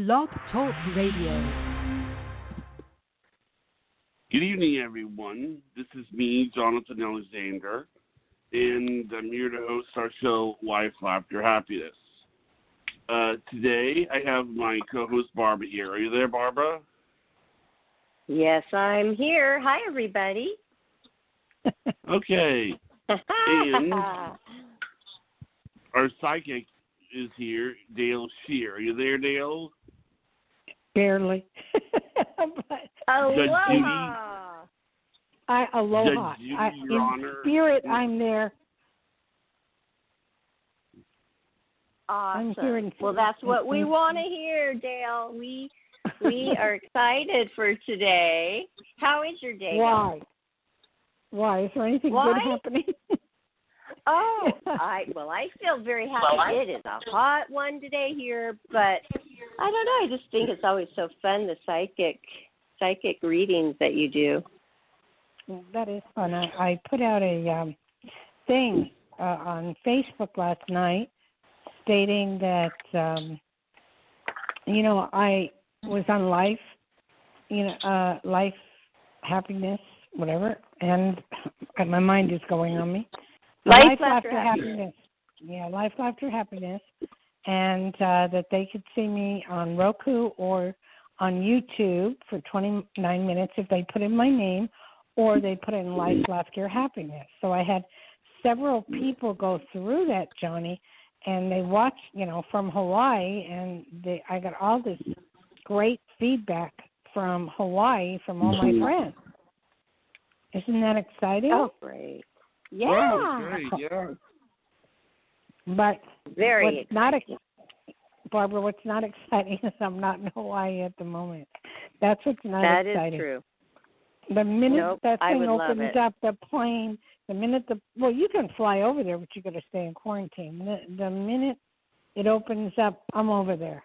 Blog Talk Radio. Good evening, everyone. This is me, Jonathan Alexander, and I'm here to host our show, Life, Laughter, Happiness. Today, I have my co-host, Barbara, here. Are you there, Barbara? Yes, I'm here. Hi, everybody. Okay. And our psychic is here, Dayle Schear. Are you there, Dayle? Barely. Aloha. Aloha. In spirit, I'm there. Awesome. I'm here in well, that's what we want to hear, Dayle. We are excited for today. How is your day? Why? Why? Is there anything good happening? I feel very happy. It is a hot one today here, but I don't know. I just think it's always so fun, the psychic readings that you do. That is fun. I put out a thing on Facebook last night stating that, I was on Life, Life, Happiness, whatever, and my mind is going on me. Life, Laughter, Happiness. Yeah, Life, Laughter, Happiness. And that they could see me on Roku or on YouTube for 29 minutes if they put in my name or they put in Life, Laughter, Happiness. So I had several people go through that, Johnny, and they watched, from Hawaii, and I got all this great feedback from Hawaii from all my friends. Isn't that exciting? Oh, great. Yeah. Great, yeah. But very exciting. Barbara, what's not exciting is I'm not in Hawaii at the moment. That's what's not exciting. That is true. The minute that thing opens up, the plane, you can fly over there, but you got to stay in quarantine. The minute it opens up, I'm over there.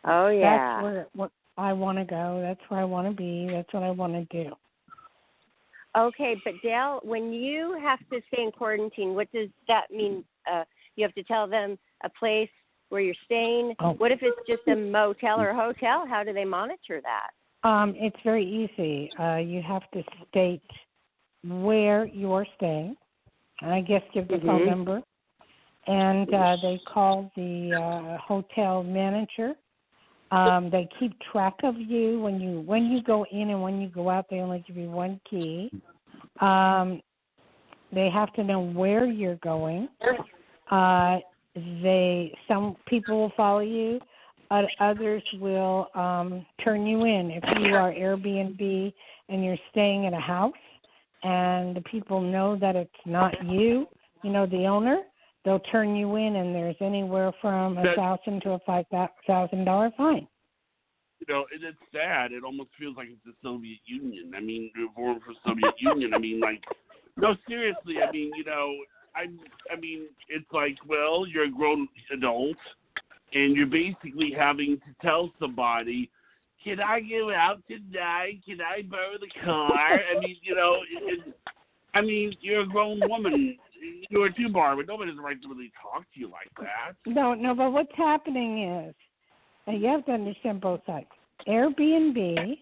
Oh, yeah. That's where I want to go. That's where I want to be. That's what I want to do. Okay, but Dayle, when you have to stay in quarantine, what does that mean? You have to tell them a place where you're staying. Oh. What if it's just a motel or a hotel? How do they monitor that? It's very easy. You have to state where you're staying, and I guess give the phone number. And they call the hotel manager. They keep track of you when you go in and when you go out. They only give you one key. They have to know where you're going. Some people will follow you. Others will turn you in. If you are Airbnb and you're staying at a house and the people know that it's not you, the owner, they'll turn you in, and there's anywhere from $1,000 to a $5,000 fine. And it's sad. It almost feels like it's the Soviet Union. I mean, reform for Soviet Union. I mean, no, seriously. I mean, it's like, well, you're a grown adult, and you're basically having to tell somebody, can I go out tonight? Can I borrow the car? I mean, you're a grown woman. You are too, Barbara. Nobody has the right to really talk to you like that. No, but what's happening is, and you have to understand both sides. Airbnb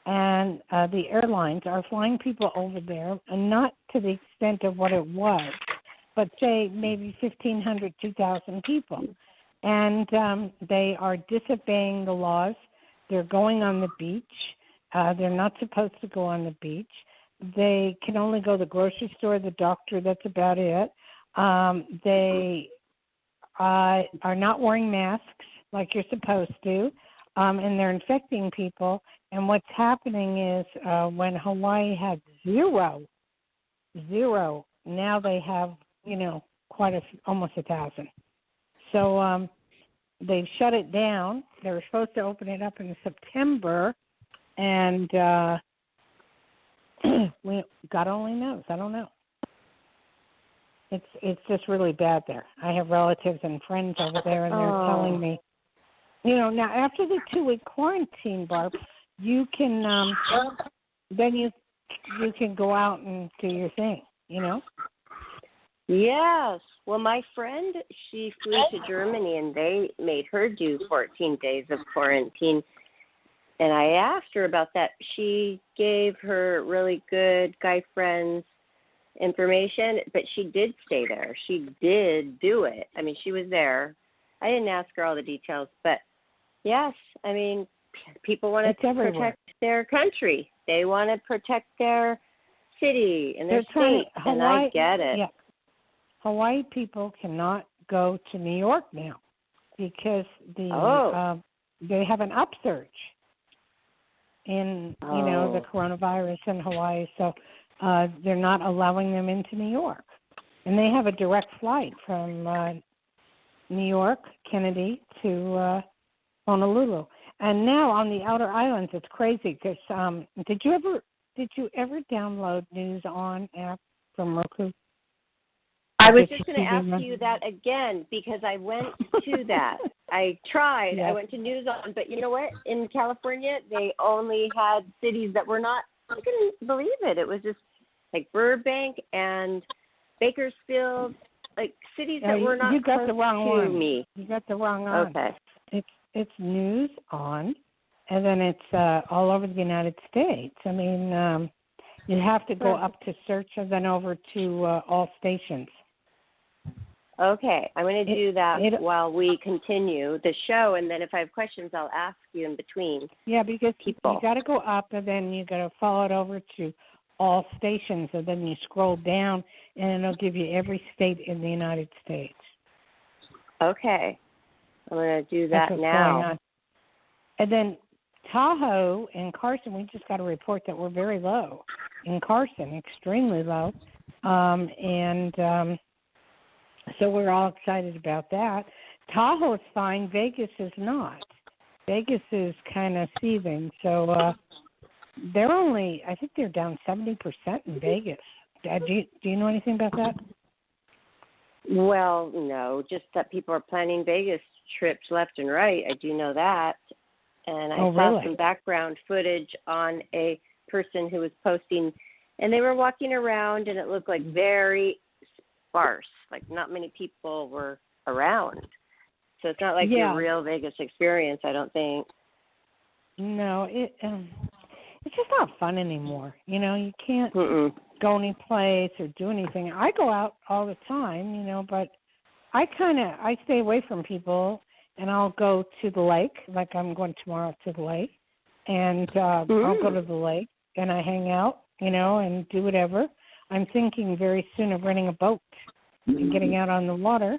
and the airlines are flying people over there, and not to the extent of what it was, but say maybe 1,500, 2,000 people. And they are disobeying the laws. They're going on the beach. They're not supposed to go on the beach. They can only go to the grocery store, the doctor, that's about it. They are not wearing masks like you're supposed to, and they're infecting people. And what's happening is when Hawaii had zero, now they have, quite almost 1,000. So they've shut it down. They were supposed to open it up in September, and God only knows. I don't know. It's just really bad there. I have relatives and friends over there, and they're telling me, now after the 2-week quarantine, Barb, you can then you can go out and do your thing, Yes. Well, my friend, she flew to Germany, and they made her do 14 days of quarantine. And I asked her about that. She gave her really good guy friends information, but she did stay there. She did do it. I mean, she was there. I didn't ask her all the details, but yes, I mean, people want to protect their country. They want to protect their city and their state, and I get it. Yeah. Hawaii people cannot go to New York now because they have an upsurge in the coronavirus in Hawaii, so they're not allowing them into New York, and they have a direct flight from New York Kennedy to Honolulu, and now on the outer islands it's crazy because did you ever download News On app from Roku? I was just going to ask you that again because I went to that. I tried. Yes. I went to News On, but you know what? In California, they only had cities that were not. I couldn't believe it. It was just like Burbank and Bakersfield, like cities that were not. You got the wrong one. Me. You got the wrong one. Okay. It's News On, and then it's all over the United States. I mean, you have to go up to search and then over to all stations. Okay, I'm going to do that while we continue the show, and then if I have questions, I'll ask you in between. Yeah, because you got to go up, and then you got to follow it over to all stations, and then you scroll down, and it'll give you every state in the United States. Okay, I'm going to do that now. And then Tahoe and Carson, we just got a report that we're very low in Carson, extremely low, so we're all excited about that. Tahoe is fine. Vegas is not. Vegas is kind of seething. So they're I think they're down 70% in Vegas. Do you know anything about that? Well, no, just that people are planning Vegas trips left and right. I do know that. And I saw some background footage on a person who was posting, and they were walking around, and it looked like very sparse, like not many people were around. So it's not like your real Vegas experience, I don't think. No, it's just not fun anymore. You can't go any place or do anything. I go out all the time, but I stay away from people, and I'll go to the lake, like I'm going tomorrow to the lake, and I'll go to the lake, and I hang out, and do whatever. I'm thinking very soon of renting a boat and getting out on the water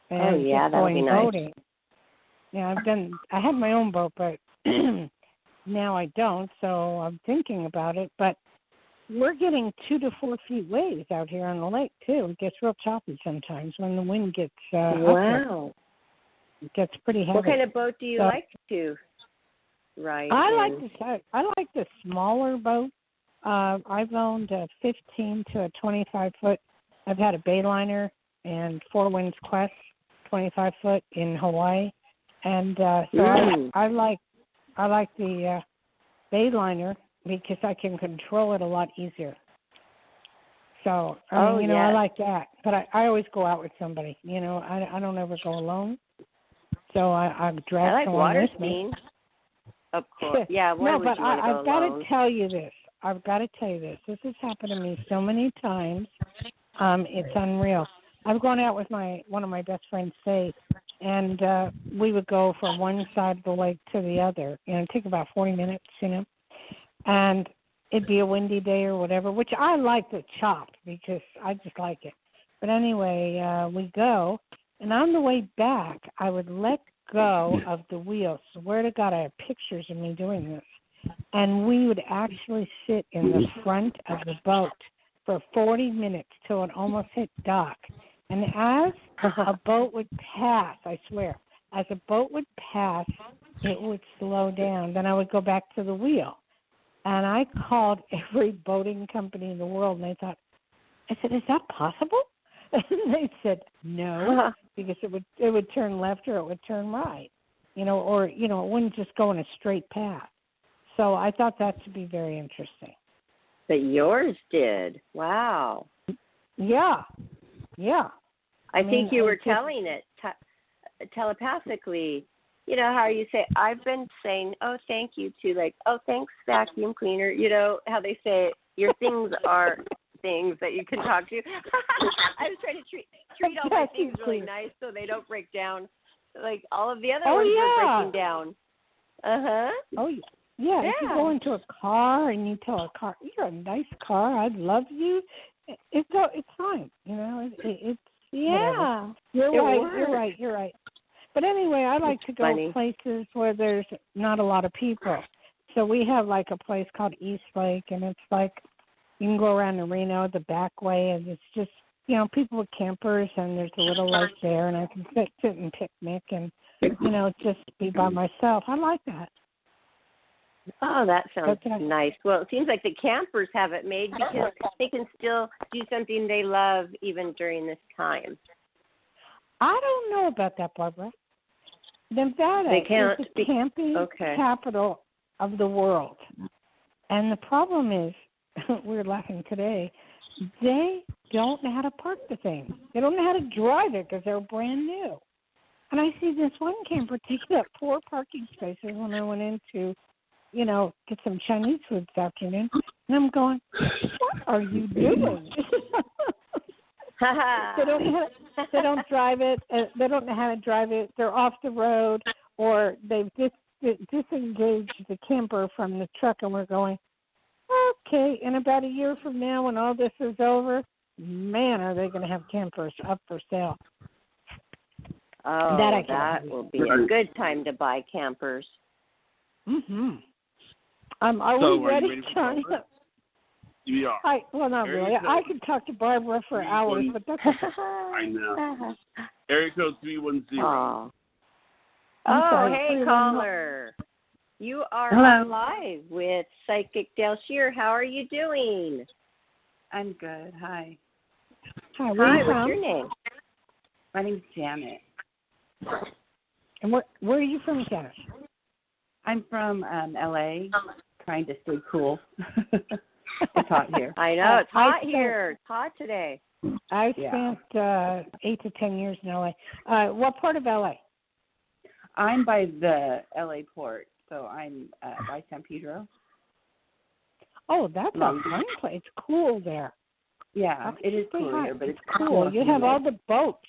and just going boating. Yeah, I had my own boat, but now I don't, so I'm thinking about it. But we're getting 2 to 4 feet waves out here on the lake, too. It gets real choppy sometimes when the wind gets up. It gets pretty heavy. What kind of boat do you like to ride? I like the smaller boat. I've owned a 15 to a 25-foot. I've had a Bayliner and Four Winds Quest 25-foot in Hawaii, and so I like the Bayliner because I can control it a lot easier. So I like that, but I always go out with somebody. I don't ever go alone. So I drag someone with me. Of course, yeah. No, but I've got to tell you this. This has happened to me so many times. It's unreal. I've gone out with one of my best friends, Faith, and we would go from one side of the lake to the other. It'd take about 40 minutes, and it'd be a windy day or whatever, which I like the chop because I just like it. But anyway, we go, and on the way back, I would let go of the wheel. Swear to God, I have pictures of me doing this. And we would actually sit in the front of the boat for 40 minutes till it almost hit dock. And as a boat would pass, I swear, as a boat would pass, it would slow down. Then I would go back to the wheel. And I called every boating company in the world, and I said, is that possible? And they said, no, because it would turn left or it would turn right, or it wouldn't just go in a straight path. So I thought that to be very interesting. But yours did. Wow. Yeah. Yeah. I mean, think you were just, telling it telepathically. You know how you say, I've been saying, oh, thank you, to like, oh, thanks, vacuum cleaner. You know how they say your things are things that you can talk to. I was trying to treat all my things really nice so they don't break down. Like all of the other ones are breaking down. Uh-huh. Oh, yeah. Yeah, if you go into a car and you tell a car, you're a nice car, I love you, it's fine. You know, it's whatever. You're right. But anyway, I like to go places where there's not a lot of people. So we have like a place called East Lake, and it's like you can go around the Reno the back way, and it's just, you know, people with campers, and there's a little lake there, and I can sit and picnic and, you know, just be by myself. I like that. Oh, that sounds nice. Well, it seems like the campers have it made because they can still do something they love even during this time. I don't know about that, Barbara. Nevada is the camping capital of the world. And the problem is, we were laughing today, they don't know how to park the thing. They don't know how to drive it because they're brand new. And I see this one camper taking up 4 parking spaces when I went into, you know, get some Chinese food this afternoon. And I'm going, what are you doing? They don't drive it. They don't know how to drive it. They're off the road, or they've disengaged the camper from the truck, and we're going, okay, in about a year from now when all this is over, man, are they going to have campers up for sale. Oh, that will be a good time to buy campers. Mm-hmm. Are we ready, Johnny? We are. Not really. I could talk to Barbara for hours, but that's I know. Area code 310. Oh, hey, caller. You are on live with Psychic Dayle Schear. How are you doing? I'm good. Hi. Hi, what's your name? My name's Janet. And where are you from, Janet? I'm from L.A., trying to stay cool. It's hot here. I know. It's hot here. It's hot today. I spent 8 to 10 years in L.A. What part of L.A.? I'm by the L.A. port, so I'm by San Pedro. Oh, that's a fun place. It's cool there. Yeah, it is cool here, but it's cool. You have all the boats.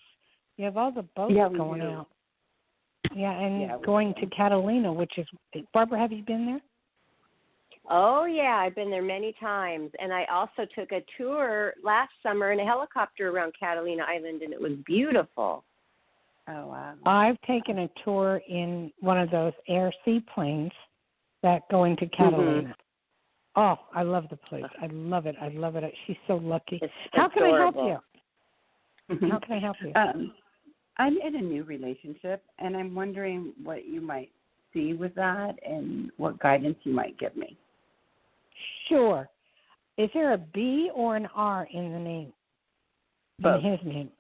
You have all the boats going out. Yeah, and going to Catalina, which is, Barbara, have you been there? Oh, yeah, I've been there many times. And I also took a tour last summer in a helicopter around Catalina Island, and it was beautiful. Oh, wow. I've taken a tour in one of those air seaplanes that go into Catalina. Mm-hmm. Oh, I love the place. I love it. She's so lucky. How can I help you? How can I help you? I'm in a new relationship, and I'm wondering what you might see with that and what guidance you might give me. Sure. Is there a B or an R in the name? Both. In his name?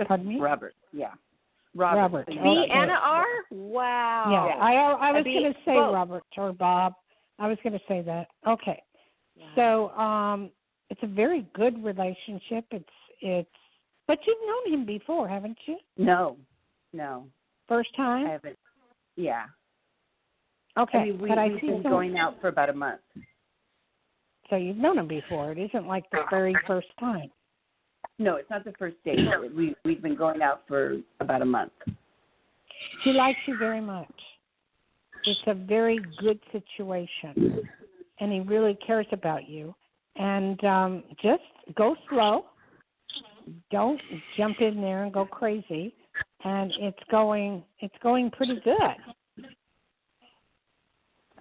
Pardon me? Robert, yeah. Robert. B and an R? Wow. Yeah, I was going to say both. Robert or Bob. I was going to say that. Okay. Yeah. So it's a very good relationship. It's But you've known him before, haven't you? No. First time? I haven't. Yeah. Okay. I mean, we've been going out for about a month. So you've known him before. It isn't like the very first time. No, it's not the first date. We've been going out for about a month. He likes you very much. It's a very good situation, and he really cares about you. And just go slow. Don't jump in there and go crazy. And it's going pretty good.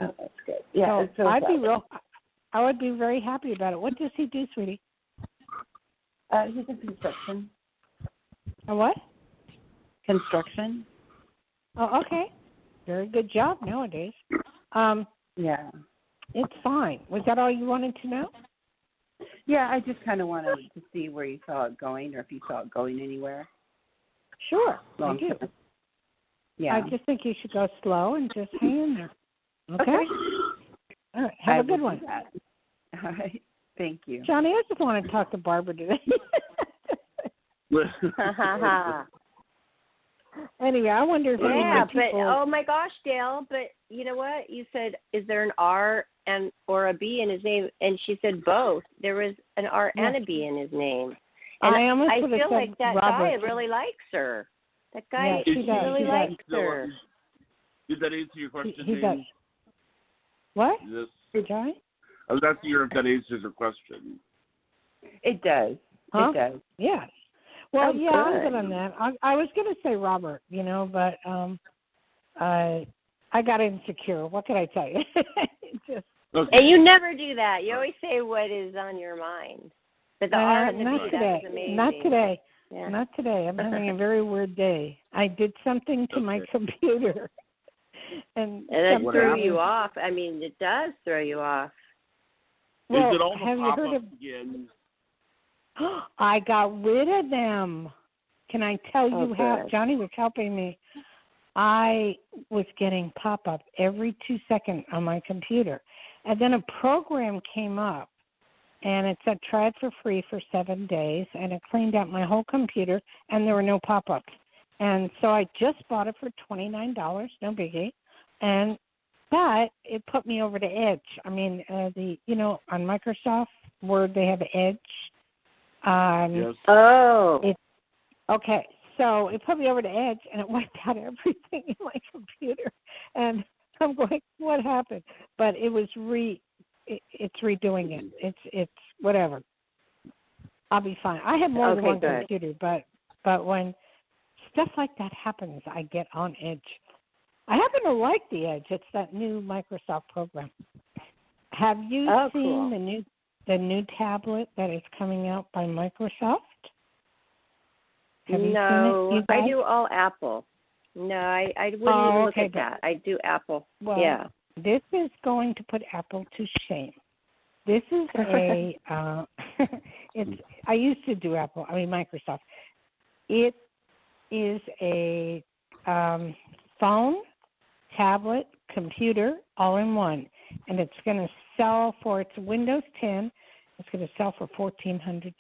Oh, that's good. Yeah, so I would be very happy about it. What does he do, sweetie? He's in construction. A what? Construction. Oh, okay. Very good job nowadays. Yeah. It's fine. Was that all you wanted to know? Yeah, I just kind of wanted to see where you saw it going, or if you saw it going anywhere. Sure, I do. Yeah. I just think you should go slow and just hang in there. Okay? All right. Have a good one. All right. Thank you. Johnny, I just want to talk to Barbara today. Anyway, I wonder if people... oh my gosh, Dayle, but you know what? You said, is there an R or a B in his name? And she said both. There was an R and a B in his name. And I feel like that guy really likes her. That guy really likes her. Did that answer your question, he does. What? Yes. Guy? I was asking her if that answers her question. It does. Huh? It does. Yeah. Well, good. I'm good on that. I was going to say Robert, but I got insecure. What can I tell you? Okay. And you never do that. You always say what is on your mind. But the R and the not B, today. that was amazing. Not today. Yeah. Not today. I'm having a very weird day. I did something to my computer. And that threw you off. I mean, it does throw you off. Well, Is it all the have you heard of... again? I got rid of them. Can I tell you how? Good. Johnny was helping me. I was getting pop-up every 2 seconds on my computer. And then a program came up, and it said try it for free for 7 days, and it cleaned out my whole computer, and there were no pop-ups. And so I just bought it for $29, no biggie. But it put me over the edge. I mean, on Microsoft Word, they have Edge. Yes. Okay, so it put me over the edge, and it wiped out everything in my computer. And I'm going, what happened? But it was it's redoing it. It's whatever. I'll be fine. I have more than one computer, but when stuff like that happens, I get on edge. I happen to like the Edge. It's that new Microsoft program. Have you seen the new tablet that is coming out by Microsoft? Have you seen it, I do all Apple. No, I wouldn't even look at that. I do Apple. Well, this is going to put Apple to shame. This is I used to do Microsoft. It is a phone, tablet, computer, all in one. And it's going to sell it's Windows 10. It's going to sell for $1,400.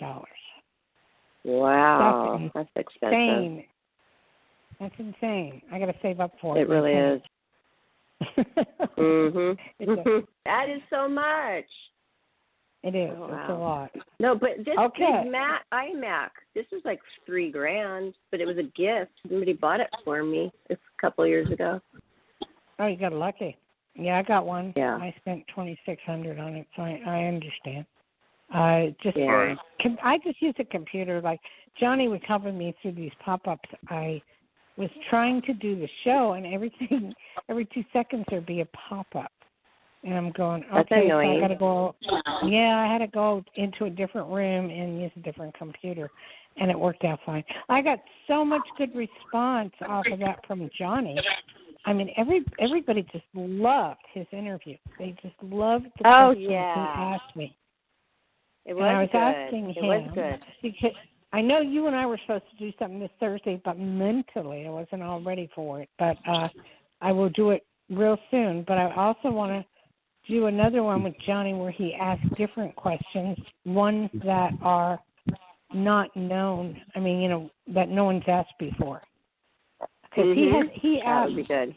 Wow. That's expensive. That's insane. I got to save up for it. It really is. That is so much. It is. Oh, it's a lot. No, but this iMac, this was like $3,000, but it was a gift. Somebody bought it for me a couple of years ago. Oh, you got lucky. Yeah, I got one. Yeah. I spent $2,600 on it, so I understand. I just use a computer. Like Johnny was helping me through these pop-ups. I was trying to do the show, and every 2 seconds there'd be a pop-up. And I'm going, That's okay, annoying. so I got to go. Yeah, I had to go into a different room and use a different computer, and it worked out fine. I got so much good response off of that from Johnny. I mean, everybody just loved his interview. They just loved the questions he asked me. It was asking him. It was good. Because I know you and I were supposed to do something this Thursday, but mentally I wasn't all ready for it. But I will do it real soon. But I also want to do another one with Johnny where he asks different questions, ones that are not known. I mean, that no one's asked before. Because he asked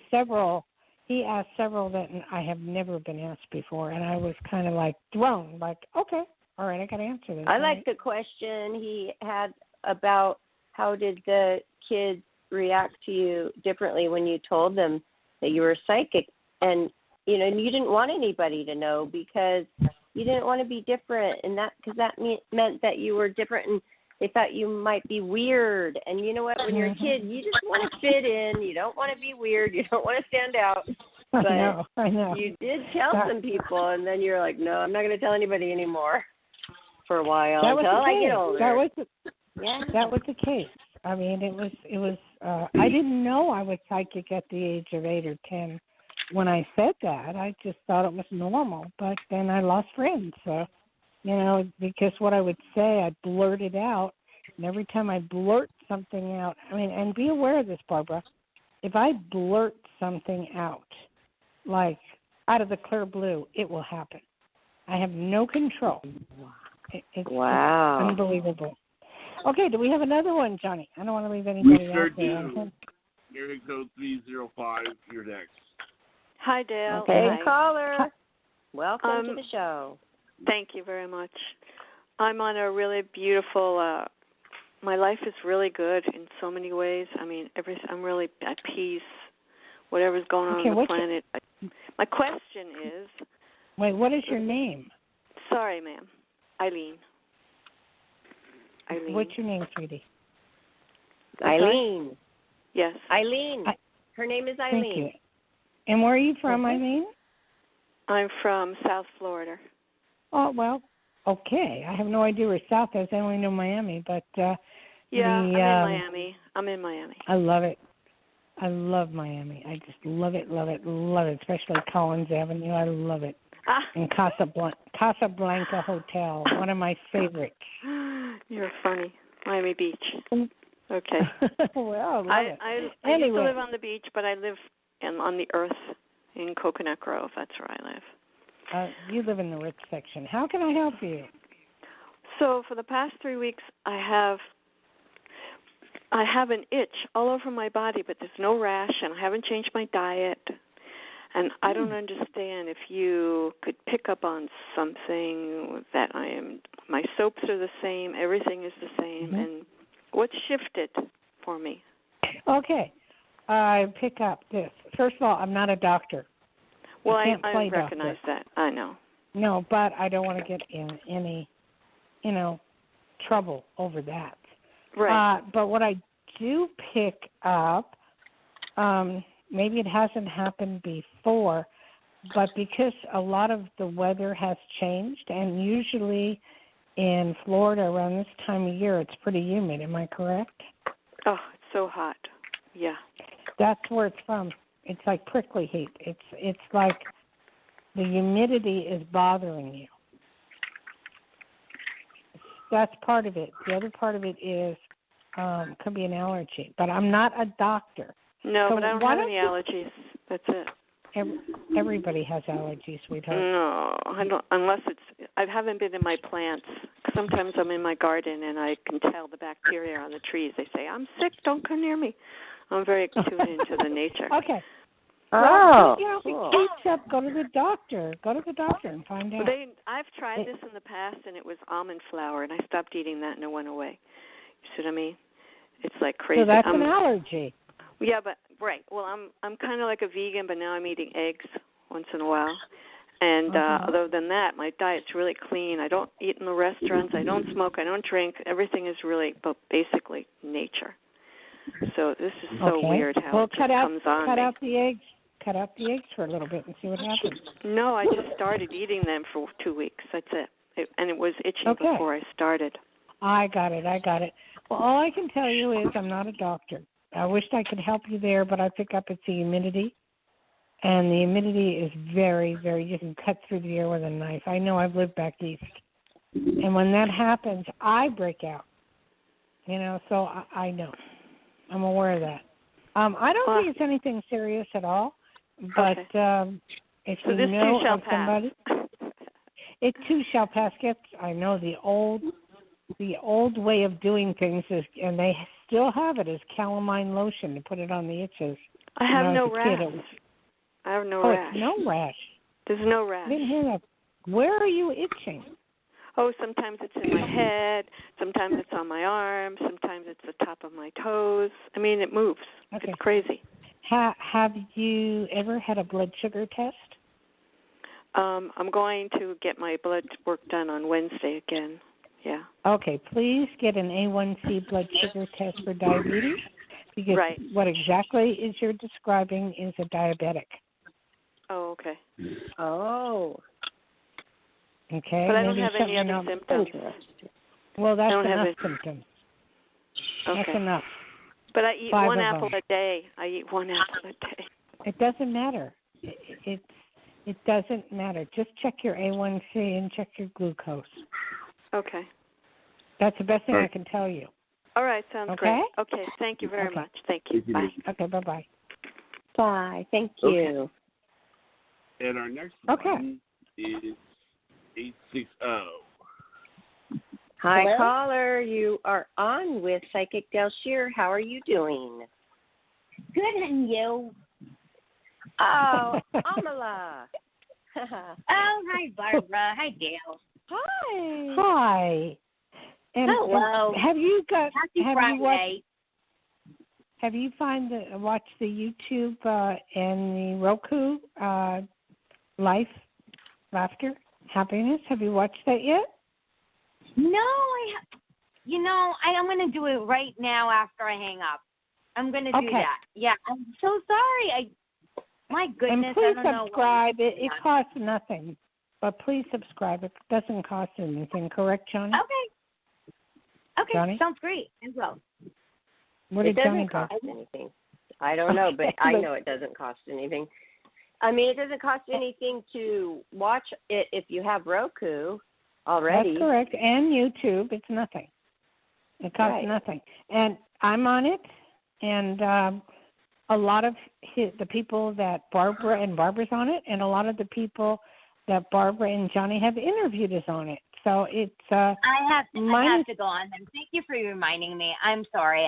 several. He asked several that I have never been asked before, and I was kind of like thrown. Like, okay, all right, I got to answer this. I like the question he had about how did the kids react to you differently when you told them that you were psychic, and you didn't want anybody to know because you didn't want to be different, and because that meant that you were different and they thought you might be weird. And you know what? When you're a kid, you just want to fit in. You don't want to be weird. You don't want to stand out. But I know. You did tell some people, and then you're like, no, I'm not going to tell anybody anymore for a while until I get older. That was the case. I mean, it was. I didn't know I was psychic at the age of 8 or 10 when I said that. I just thought it was normal. But then I lost friends. So. Because what I would say, I'd blurt it out. And every time I blurt something out, and be aware of this, Barbara, if I blurt something out, like out of the clear blue, it will happen. I have no control. It's unbelievable. Okay, do we have another one, Johnny? I don't want to leave anybody We sure out there. do. Area code 305, you're next. Hi, Dayle. Okay, Hi. caller. Welcome to the show. Thank you very much. I'm on a really beautiful. My life is really good in so many ways. I mean, I'm really at peace. Whatever's going on the planet. My question is. Wait, what is your name? Sorry, ma'am. Eileen. What's your name, sweetie? Eileen. Yes. Eileen. Her name is Eileen. Thank you. And where are you from, Eileen? I'm from South Florida. Oh, well, okay. I have no idea where South is. I only know Miami, but I'm in Miami. I love it. I love Miami. I just love it, love it, love it, especially Collins Avenue. I love it. And Casablanca Hotel, one of my favorites. You're funny. Miami Beach. Okay. Well, I used to live on the beach, but I live on the earth in Coconut Grove. That's where I live. You live in the rich section. How can I help you? So for the past 3 weeks, I have an itch all over my body, but there's no rash, and I haven't changed my diet. And I don't understand if you could pick up on something that my soaps are the same, everything is the same, and what's shifted for me? Okay. I pick up this. First of all, I'm not a doctor. Well, I doctor. recognize that. I know. No, but I don't want to get in any, trouble over that. Right. But what I do pick up, maybe it hasn't happened before, but because a lot of the weather has changed, and usually in Florida around this time of year, it's pretty humid. Am I correct? Oh, it's so hot. Yeah. That's where it's from. It's like prickly heat. It's like the humidity is bothering you. That's part of it. The other part of it is could be an allergy. But I'm not a doctor. No, so but I don't have any allergies. That's it. Everybody has allergies, sweetheart. No, I don't. Unless I haven't been in my plants. Sometimes I'm in my garden and I can tell the bacteria on the trees. They say, "I'm sick. Don't come near me." I'm very tuned into the nature. Okay. Oh, well, cool. Go to the doctor. Go to the doctor and find out. I've tried this in the past, and it was almond flour, and I stopped eating that, and it went away. You see what I mean? It's like crazy. So that's an allergy. Yeah, but right. Well, I'm kind of like a vegan, but now I'm eating eggs once in a while. And other than that, my diet's really clean. I don't eat in the restaurants. I don't smoke. I don't drink. Everything is really, basically nature. So this is so weird how it just comes on cut me. out the eggs. Cut out the eggs for a little bit and see what happens. No, I just started eating them for 2 weeks. That's it. And it was itching before I started. I got it. Well, all I can tell you is I'm not a doctor. I wished I could help you there, but I pick up it's the humidity. And the humidity is very, very, you can cut through the air with a knife. I know, I've lived back east. And when that happens, I break out. So I know. I'm aware of that. I don't think it's anything serious at all. But if so you this know too shall of somebody, it too shall pass. I know the old way of doing things is, and they still have it, is calamine lotion to put it on the itches. I have no rash. I have no rash. It's no rash. There's no rash. I didn't hear that. Where are you itching? Oh, sometimes it's in my head. Sometimes it's on my arm. Sometimes it's the top of my toes. I mean, it moves. Okay. It's crazy. Have you ever had a blood sugar test? I'm going to get my blood work done on Wednesday again. Yeah. Okay, please get an A1C blood sugar test for diabetes, because what exactly is you're describing is a diabetic. Oh, okay. Oh. Okay. But I don't have any other symptoms. Well, that's enough symptoms. Okay. That's enough. But I eat 1 apple a day. It doesn't matter. It doesn't matter. Just check your A1C and check your glucose. Okay. That's the best thing I can tell you. All right. Sounds great. Okay. Thank you very much. Thank you. Bye. Okay. Bye-bye. Bye. Thank you. And our next one is 860. Hi, Hello? caller. You are on with Psychic Dayle Schear. How are you doing? Good, and you? Oh, Amala. Oh, hi, Barbara. Hi, Dayle. Hi. Hi. And Hello. have you got? Happy have Friday. you watched? Have you watched the YouTube and the Roku Life, Laughter, Happiness? Have you watched that yet? No, I'm going to do it right now after I hang up. I'm going to do that. Yeah, I'm so sorry. My goodness, and please I don't subscribe. know. It costs nothing, but please subscribe. It doesn't cost anything, correct, Johnny? Okay, Johnny? Sounds great. I will. What It did Johnny doesn't do? cost anything. I don't know, but I know it doesn't cost anything. I mean, it doesn't cost anything to watch it if you have Roku already. That's correct. And YouTube, it's nothing. It costs nothing. And I'm on it, and a lot of the people that Barbara's on it, and a lot of the people that Barbara and Johnny have interviewed is on it. So it's I have to go on them. Thank you for reminding me. I'm sorry.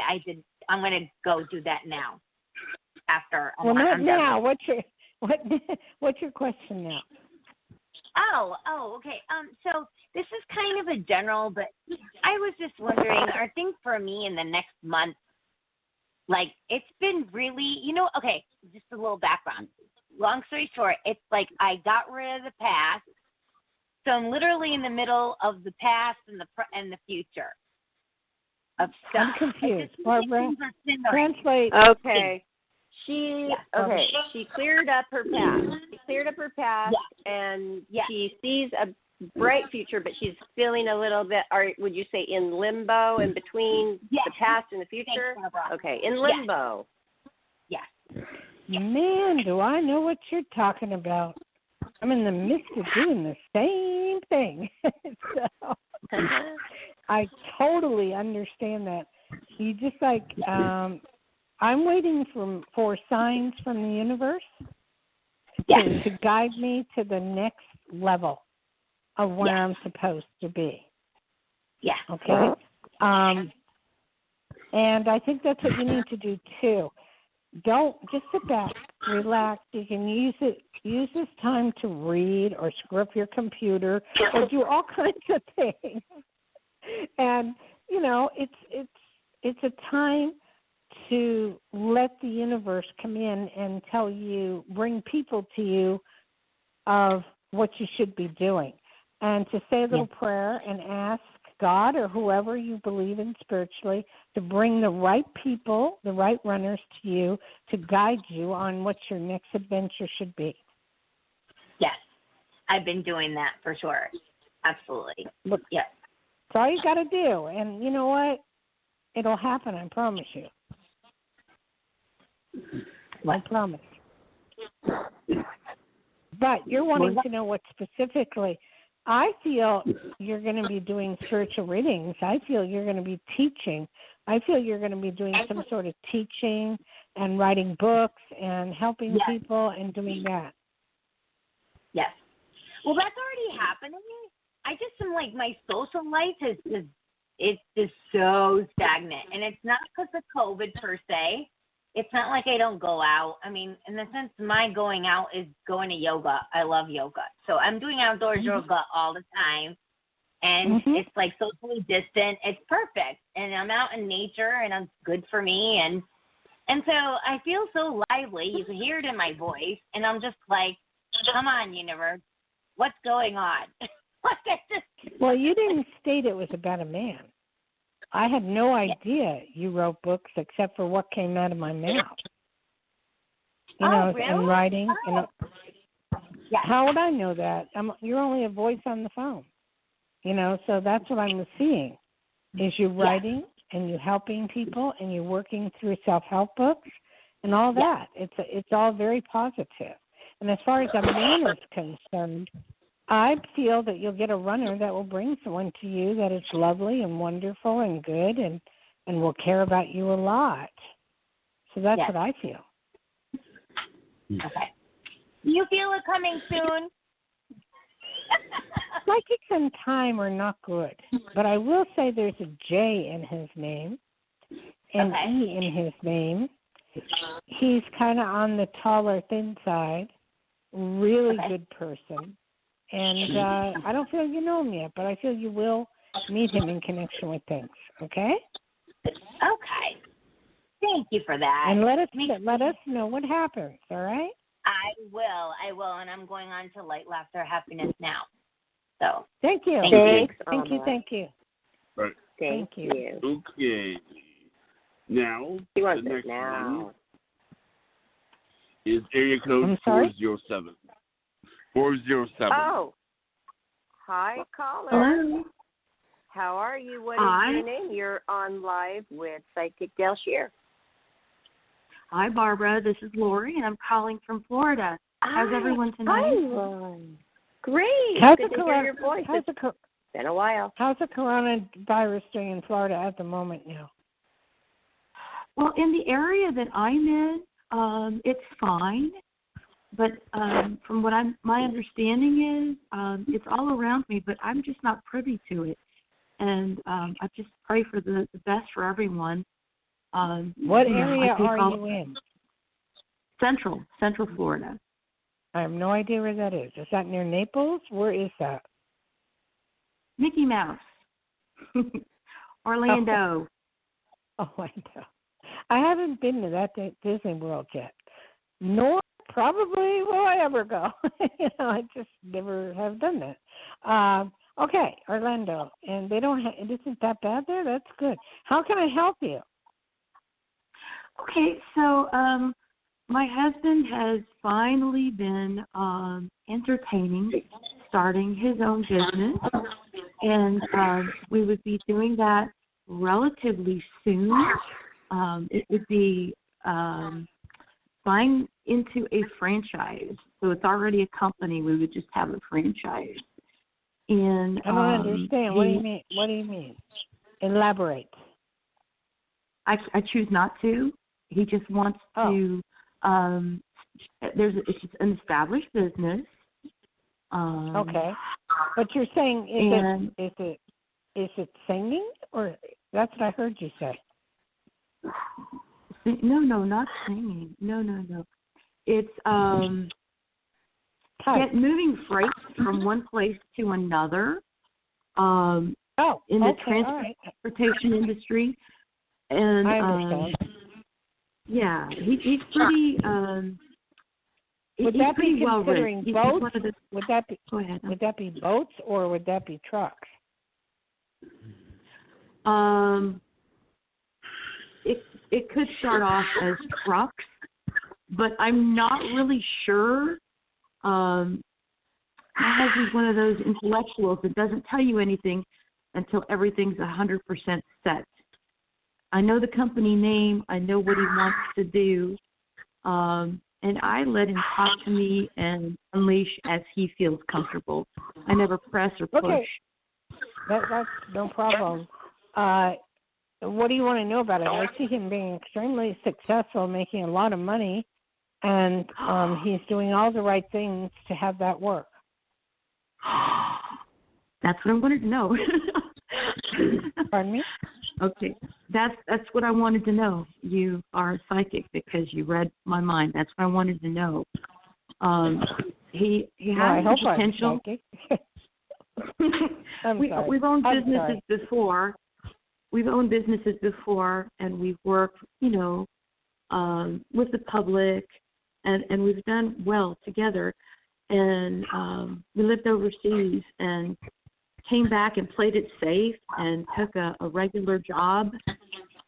I'm going to go do that now. After. Well, not now. What's your question now? Oh, okay. So this is kind of a general, but I was just wondering, are things for me in the next month? Like, it's been really, okay, just a little background. Long story short, it's like I got rid of the past, so I'm literally in the middle of the past and the future of stuff. I'm confused. Barbara, translate. Okay. She cleared up her past. And she sees a bright future, but she's feeling a little bit, would you say in limbo in between the past and the future? Okay, in limbo. Yes. Man, do I know what you're talking about. I'm in the midst of doing the same thing. So I totally understand that. You just I'm waiting for signs from the universe to guide me to the next level of where I'm supposed to be. Yeah. Okay. And I think that's what you need to do too. Don't just sit back, relax. You can use this time to read or screw up your computer or do all kinds of things. And it's a time to let the universe come in and bring people to you of what you should be doing. And to say a little prayer and ask God or whoever you believe in spiritually to bring the right people, the right runners to you to guide you on what your next adventure should be. Yes, I've been doing that for sure. Absolutely. Look, yes. That's all you got to do. And you know what? It'll happen, I promise you. I promise. But you're wanting to know what specifically. I feel you're going to be doing spiritual readings. I feel you're going to be teaching. I feel you're going to be doing some sort of teaching and writing books and helping people and doing that. Yes. Well, that's already happening. I just am my social life it's just so stagnant. And it's not because of COVID per se. It's not like I don't go out. I mean, in the sense, my going out is going to yoga. I love yoga. So I'm doing outdoors yoga all the time. And it's socially distant. It's perfect. And I'm out in nature and it's good for me. And so I feel so lively. You can hear it in my voice. And I'm just like, come on, universe. What's going on? Well, you didn't state it was about a man. I had no idea you wrote books except for what came out of my mouth. Really? And writing. Oh. How would I know that? You're only a voice on the phone. So that's what I'm seeing, is you writing and you helping people and you're working through self-help books and all that. It's all very positive. And as far as a man is concerned, I feel that you'll get a runner that will bring someone to you that is lovely and wonderful and good and will care about you a lot. So that's what I feel. Okay. Do you feel it coming soon? Psychics and time are not good, but I will say there's a J in his name, an E in his name. He's kind of on the taller, thin side, really good person. And I don't feel you know him yet, but I feel you will meet him in connection with things, okay? Okay. Thank you for that. And let us know what happens, all right? I will, and I'm going on to Light, Laughter, Happiness now. So thank you. Thanks, thank you. Right. Thank you. Okay. Now, He the wants next it now. one is area code 407. 407. Oh. Hi, caller. Hello. How are you? What Hi. is your name? You're on live with Psychic Dayle Schear. Hi, Barbara. This is Lori, and I'm calling from Florida. How's everyone tonight? Hi, Lori. Great. How's Good to hear your voice. It's been a while. How's the coronavirus doing in Florida at the moment now? Well, in the area that I'm in, it's fine. But from what my understanding is, it's all around me, but I'm just not privy to it. And I just pray for the best for everyone. What area are you in? Central Florida. I have no idea where that is. Is that near Naples? Where is that? Mickey Mouse. Orlando. Orlando. I haven't been to that Disney World yet, nor probably will I ever go. I just never have done that. Okay, Orlando, and they don't. It isn't that bad there. That's good. How can I help you? Okay, so my husband has finally been entertaining, starting his own business, and we would be doing that relatively soon. It would be buying into a franchise. So it's already a company. We would just have a franchise. And I don't understand. What do you mean? Elaborate. I choose not to. He just wants to. It's just an established business. Okay, but you're saying is it singing, or that's what I heard you say? No, not singing. No. It's moving freight from one place to another. In the transportation industry, and I understand. Yeah, he's pretty. Would that be considering boats? Would that be? Go ahead. Would that be boats or would that be trucks? It could start off as trucks, but I'm not really sure. My husband's one of those intellectuals that doesn't tell you anything until everything's 100% set. I know the company name. I know what he wants to do. And I let him talk to me and unleash as he feels comfortable. I never press or push. Okay. That's no problem. What do you want to know about it? I see him being extremely successful, making a lot of money, and he's doing all the right things to have that work. That's what I wanted to know. Pardon me? Okay, that's what I wanted to know. You are a psychic because you read my mind. That's what I wanted to know. He has potential. We've owned businesses before. We've owned businesses before, and we've worked, with the public, and we've done well together. And we lived overseas and came back and played it safe and took a regular job.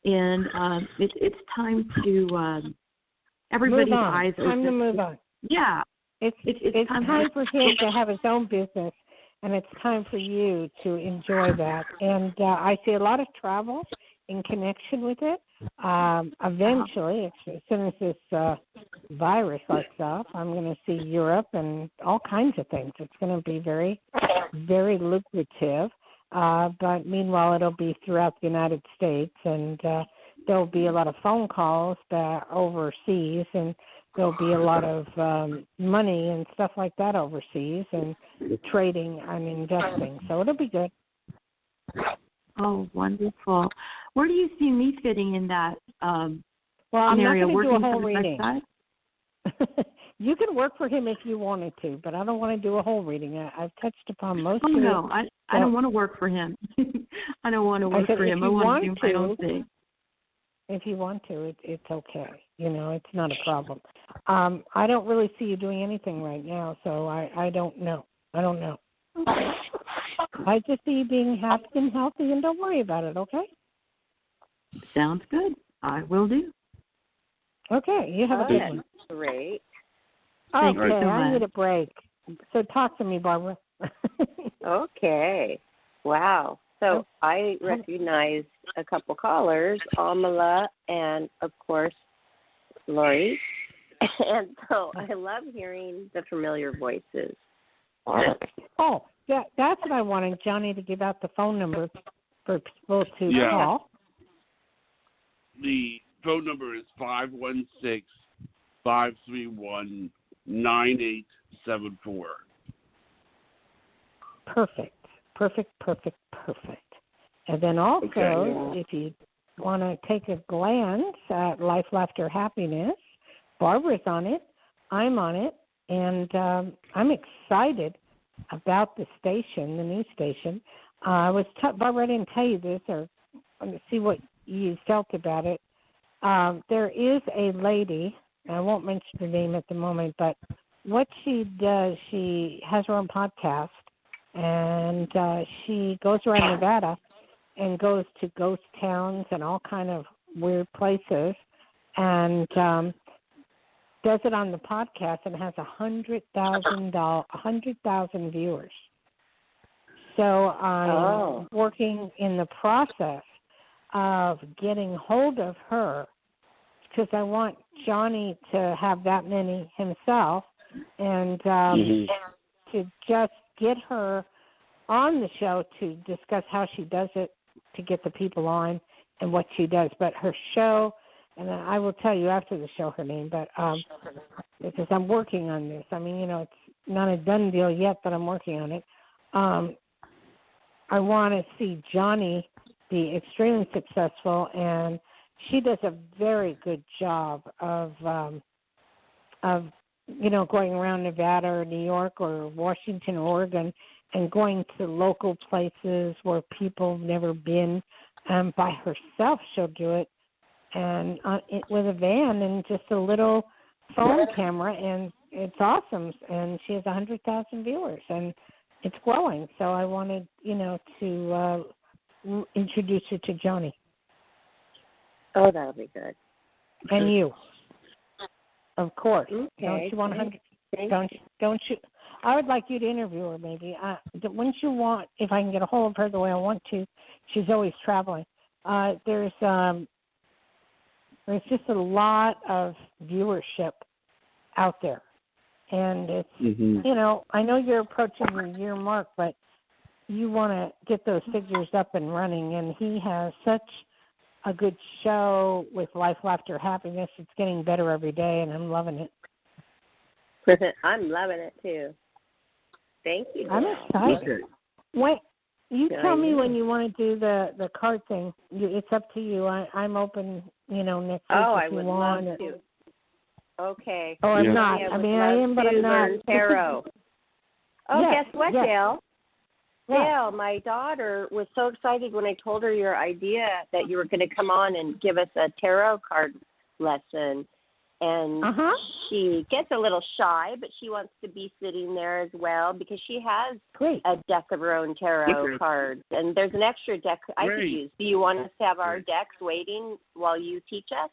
And it's time to everybody's eyes open. Time to move on. Yeah. It's time for him to have his own business, and it's time for you to enjoy that. And I see a lot of travel in connection with it. Eventually, as soon as this virus lets up, I'm going to see Europe and all kinds of things. It's going to be very, very lucrative. But meanwhile, it'll be throughout the United States, and there'll be a lot of phone calls overseas, and there'll be a lot of money and stuff like that overseas, and trading and investing. So it'll be good. Oh, wonderful. Where do you see me fitting in that well, I'm scenario? not going to do a Working whole for the reading. website? You can work for him if you wanted to, but I don't want to do a whole reading. I've touched upon most Oh, of it. no, I don't want to work for him. I don't want to work for him. I want to do my own thing. If you want to, it's okay. It's not a problem. I don't really see you doing anything right now, so I don't know. I don't know. I just see you being happy and healthy, and don't worry about it, okay? Sounds good. I will do. Okay, you have a good one. Great. Thank you so Okay, I much. need a break. So talk to me, Barbara. Okay. Wow. So I recognized a couple callers, Amala and, of course, Lori. And so I love hearing the familiar voices. Oh, that's what I wanted Johnny to give out the phone number for people to call. The phone number is 516-531-9874. Perfect. And then also, if you want to take a glance at Life, Laughter, Happiness, Barbara's on it, I'm on it, and I'm excited about the station, the new station. Barbara, I didn't tell you this, or see what you felt about it. There is a lady, I won't mention her name at the moment, but what she does, she has her own podcast, and she goes around Nevada and goes to ghost towns and all kind of weird places, and does it on the podcast, and has 100,000 viewers. So I'm working in the process of getting hold of her, because I want Johnny to have that many himself, and to just get her on the show to discuss how she does it, to get the people on and what she does. But her show, and I will tell you after the show her name, but because I'm working on this. It's not a done deal yet, but I'm working on it. I want to see Johnny be extremely successful, and she does a very good job of going around Nevada or New York or Washington, Oregon, and going to local places where people have never been. By herself, she'll do it, and with a van and just a little phone camera, and it's awesome. And she has 100,000 viewers, and it's growing. So I wanted, to introduce her to Johnny. Oh, that'll be good. And you, of course. Okay. Don't you want 100? Don't you? I would like you to interview her, maybe. Wouldn't you want, if I can get a hold of her the way I want to? She's always traveling. There's just a lot of viewership out there, and it's I know you're approaching the year mark, but you want to get those figures up and running. And he has such a good show with Life, Laughter, Happiness. It's getting better every day, and I'm loving it. I'm loving it too. Thank you. I'm excited. Wait, you tell me when you want to do the card thing. It's up to you. I'm open, next week I if you would want. love to. Okay. Oh, I'm not. I am, but I'm not. Tarot. Yes, guess what, yes. Dayle? What? Dayle, my daughter was so excited when I told her your idea that you were going to come on and give us a tarot card lesson. And she gets a little shy, but she wants to be sitting there as well because she has a deck of her own tarot cards. And there's an extra deck I could use. Do you want us to have our decks waiting while you teach us?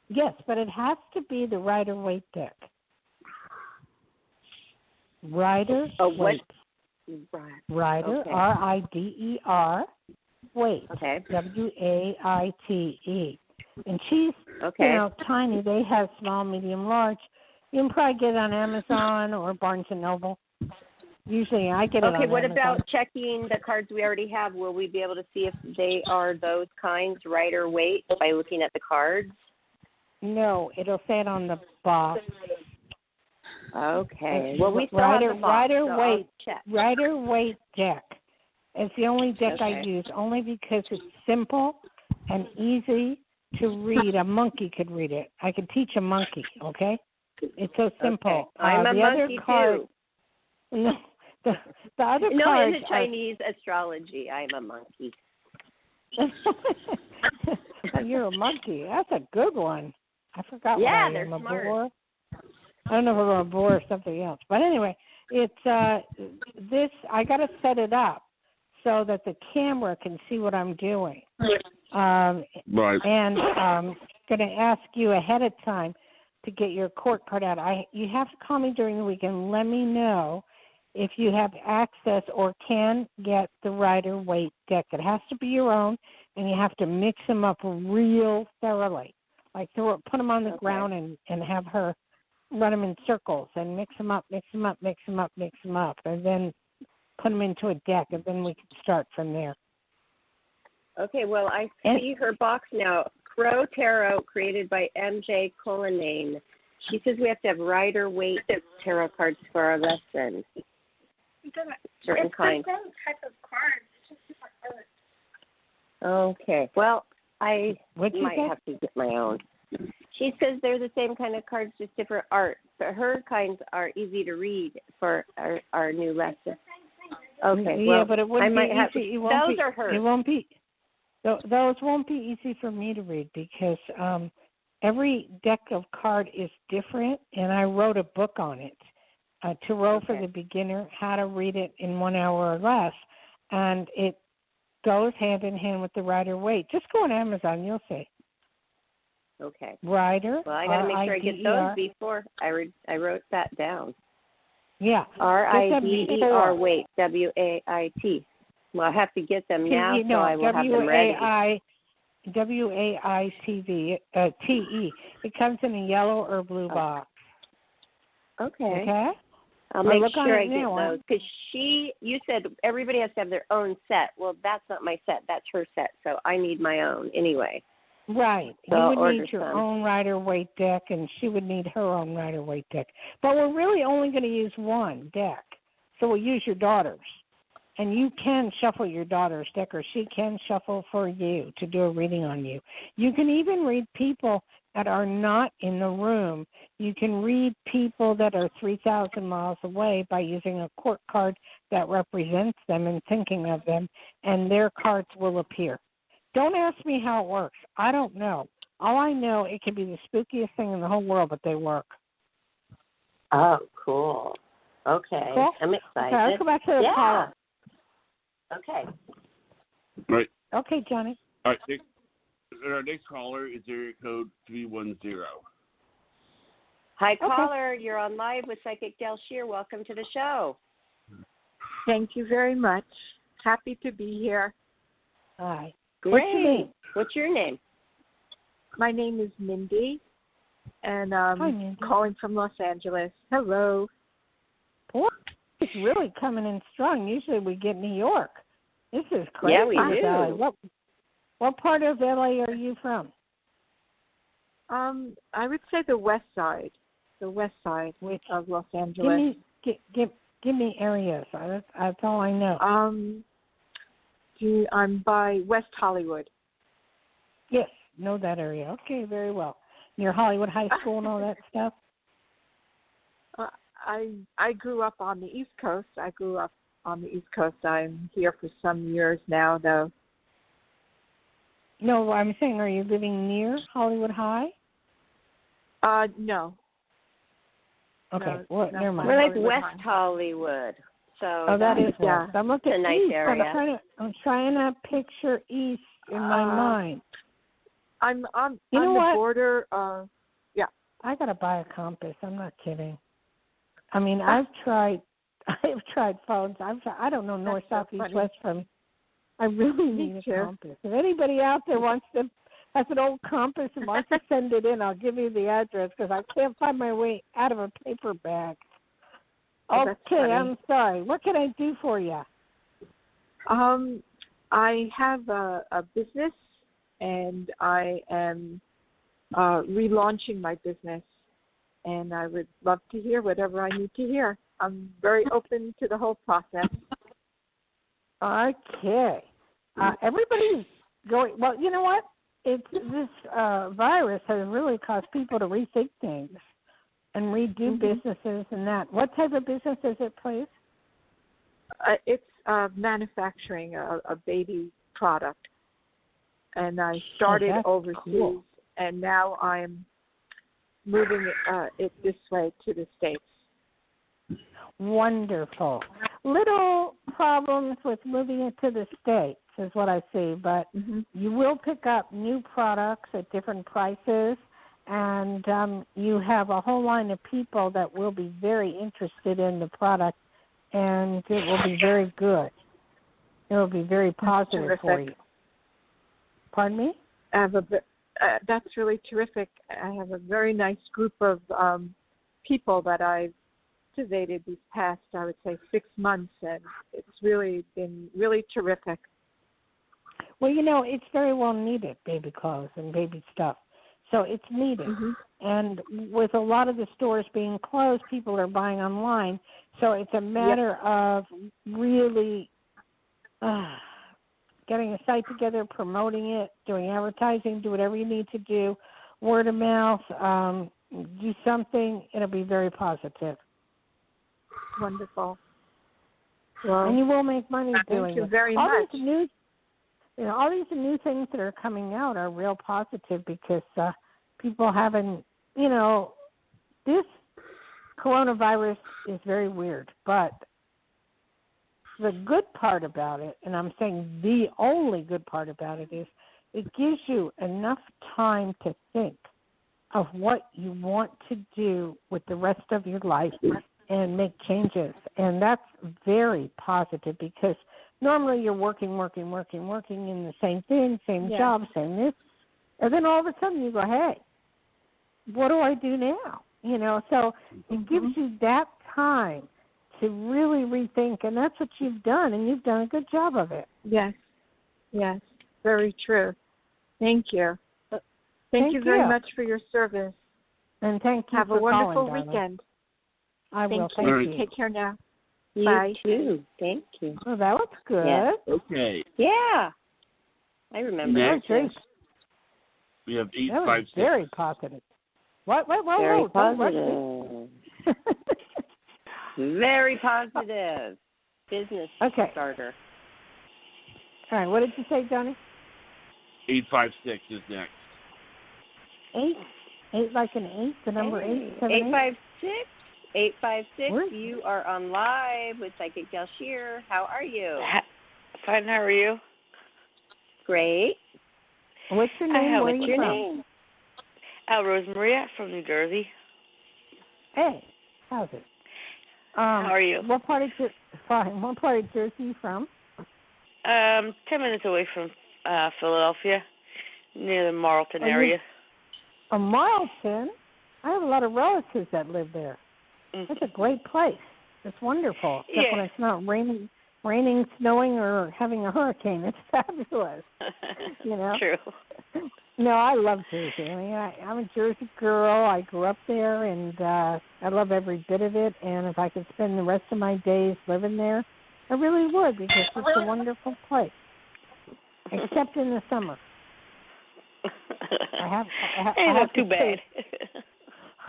Yes, but it has to be the Rider-Waite deck. Rider-Waite. Rider, R-I-D-E-R, Waite, W-A-I-T-E. And she's, tiny. They have small, medium, large. You can probably get it on Amazon or Barnes & Noble. Usually I get it on Amazon. Okay, what about checking the cards we already have? Will we be able to see if they are those kinds, Rider-Waite, by looking at the cards? No, it'll say it on the box. Okay. Well, we still have the box, Rider Waite deck. It's the only deck I use, only because it's simple and easy to read. A monkey could read it. I could teach a monkey, okay? It's so simple. Okay. I'm a monkey, too. No, the other cards. No, in the Chinese astrology, I'm a monkey. You're a monkey. That's a good one. I forgot what I am. They're smart. Boar? I don't know if I'm a boar or something else. But anyway, it's this. I got to set it up so that the camera can see what I'm doing. Right. And I'm going to ask you ahead of time to get your court card out. You have to call me during the week and let me know if you have access or can get the Rider-Waite deck. It has to be your own, and you have to mix them up real thoroughly. Like put them on the ground and have her run them in circles and mix them up, and then put them into a deck, and then we can start from there. Okay, well, I see her box now. Crow Tarot, created by MJ Cullinane. She says we have to have Rider-Waite tarot cards for our lesson. Certain kind. It's the same type of cards, just different colors. Okay, well, I might say? have to get my own. She says they're the same kind of cards, just different art. But her kinds are easy to read for our new lesson. Okay, well, but it wouldn't be easy. Those are hers. It won't be. Those won't be easy for me to read because every deck of card is different, and I wrote a book on it, Tarot for the Beginner, how to read it in 1 hour or less, and it goes hand in hand with the Rider-Waite. Just go on Amazon, you'll see. Okay. Rider. Well, I got to make sure I get those before I wrote that down. Yeah. R-I-D-E-R, Waite, W-A-I-T. Well, I have to get them now, so I will have them ready. W-A-I-T-E. It comes in a yellow or blue box. Okay. I'll make sure I get those. Because you said everybody has to have their own set. Well, that's not my set. That's her set. So I need my own anyway. Right. So you would need your own Rider-Waite deck, and she would need her own Rider-Waite deck. But we're really only going to use one deck. So we'll use your daughter's. And you can shuffle your daughter's deck, or she can shuffle for you to do a reading on you. You can even read people that are not in the room. You can read people that are 3,000 miles away by using a court card that represents them and thinking of them, and their cards will appear. Don't ask me how it works. I don't know. All I know, it can be the spookiest thing in the whole world, but they work. Oh, cool. Okay. Cool? I'm excited. Okay, let's go back to the caller. Okay. Right. Okay, Johnny. All right. Our next caller is area code 310. Hi, caller. You're on live with Psychic Dayle Schear. Welcome to the show. Thank you very much. Happy to be here. Hi. Great. What's your name? My name is Mindy, and I'm calling from Los Angeles. Hello. Boy, it's really coming in strong. Usually we get New York. This is crazy. Yeah, we do. What part of LA are you from? I would say the west side. The west side of Los Angeles. Give me areas. That's all I know. I'm by West Hollywood. Yes, know that area. Okay, very well. Near Hollywood High School and all that stuff? I grew up on the East Coast. I'm here for some years now, though. No, I'm saying, are you living near Hollywood High? No. Okay, well, never mind. We're like West Hollywood. So that is west. I'm looking at nice east, area. I'm trying to picture east in my mind. I'm on the border. I gotta buy a compass. I'm not kidding. I mean, I've tried phones. I don't know north, south, east, west from. I really need a compass. If anybody out there has an old compass and wants to send it in, I'll give you the address because I can't find my way out of a paper bag. Okay, I'm sorry. What can I do for you? I have a business, and I am relaunching my business, and I would love to hear whatever I need to hear. I'm very open to the whole process. Okay. Everybody's going, well, you know what? This virus has really caused people to rethink things and redo businesses and that. What type of business is it, please? It's manufacturing a baby product. And I started overseas, cool. And now I'm moving it this way to the States. Wonderful. Little problems with moving it to the States is what I see, but you will pick up new products at different prices, and you have a whole line of people that will be very interested in the product, and it will be very good. It will be very positive for you. Pardon me? That's really terrific. I have a very nice group of people that I've cultivated these past, I would say, 6 months, and it's really been really terrific. Well, you know, it's very well needed, baby clothes and baby stuff. So it's needed. And with a lot of the stores being closed, people are buying online. So it's a matter of really getting a site together, promoting it, doing advertising, do whatever you need to do, word of mouth, do something. It'll be very positive. Wonderful. Well, and you will make money doing it. Thank you very much. All these new things that are coming out are real positive because people haven't, this coronavirus is very weird. But the good part about it, and I'm saying the only good part about it, is it gives you enough time to think of what you want to do with the rest of your life and make changes. And that's very positive because normally you're working in the same thing, same job, same this. And then all of a sudden you go, hey, what do I do now? So it gives you that time to really rethink, and that's what you've done, and you've done a good job of it. Yes, very true. Thank you. Thank you very much for your service. And thank you Have for calling, a wonderful darling. weekend. I will. Thank you. Take care now. You Bye. too. Thank you. Oh, that was good. Yeah. Okay. Yeah. I remember Next, that. we have That was 856. very positive. What? Very positive. Very positive. Business starter. All right. What did you say, Johnny? 856 is next. 8 like an 8, the number 8? 856. 856. You are on live with Psychic Dayle Schear. How are you? Fine. How are you? Great. What's your name? What's your name? Rosemaria from New Jersey. Hey, how's it? How are you? What part of Fine. What part of Jersey are you from? 10 minutes away from Philadelphia, near the Marlton area. Marlton? I have a lot of relatives that live there. It's a great place. It's wonderful. Except when it's not raining, snowing, or having a hurricane. It's fabulous. True. No, I love Jersey. I mean, I'm a Jersey girl. I grew up there, and I love every bit of it. And if I could spend the rest of my days living there, I really would because it's a wonderful place. Except in the summer. Ain't not too bad.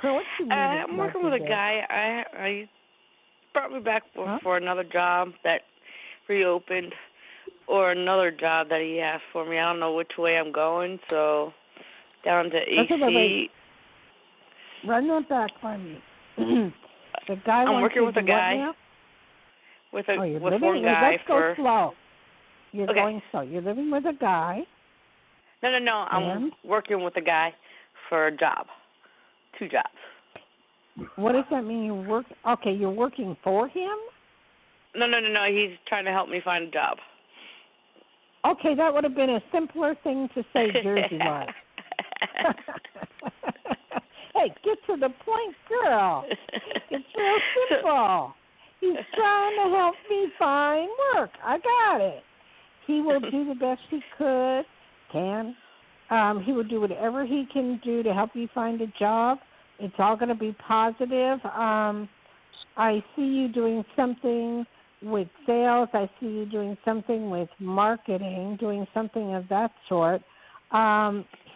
What you mean I'm working with a guy. I brought me back for another job that reopened, or another job that he has for me. I don't know which way I'm going, so down to AC. Wait. Run that back for me. The guy I'm working with a guy. With one guy let's go slow. You're going slow. You're living with a guy. No. I'm working with a guy for a job. 2 jobs. What does that mean? You're working for him? No. He's trying to help me find a job. Okay, that would have been a simpler thing to say, Jersey life. Hey, get to the point, girl. It's real simple. He's trying to help me find work. I got it. He will do the best he can. He will do whatever he can do to help you find a job. It's all going to be positive. I see you doing something with sales. I see you doing something with marketing, doing something of that sort.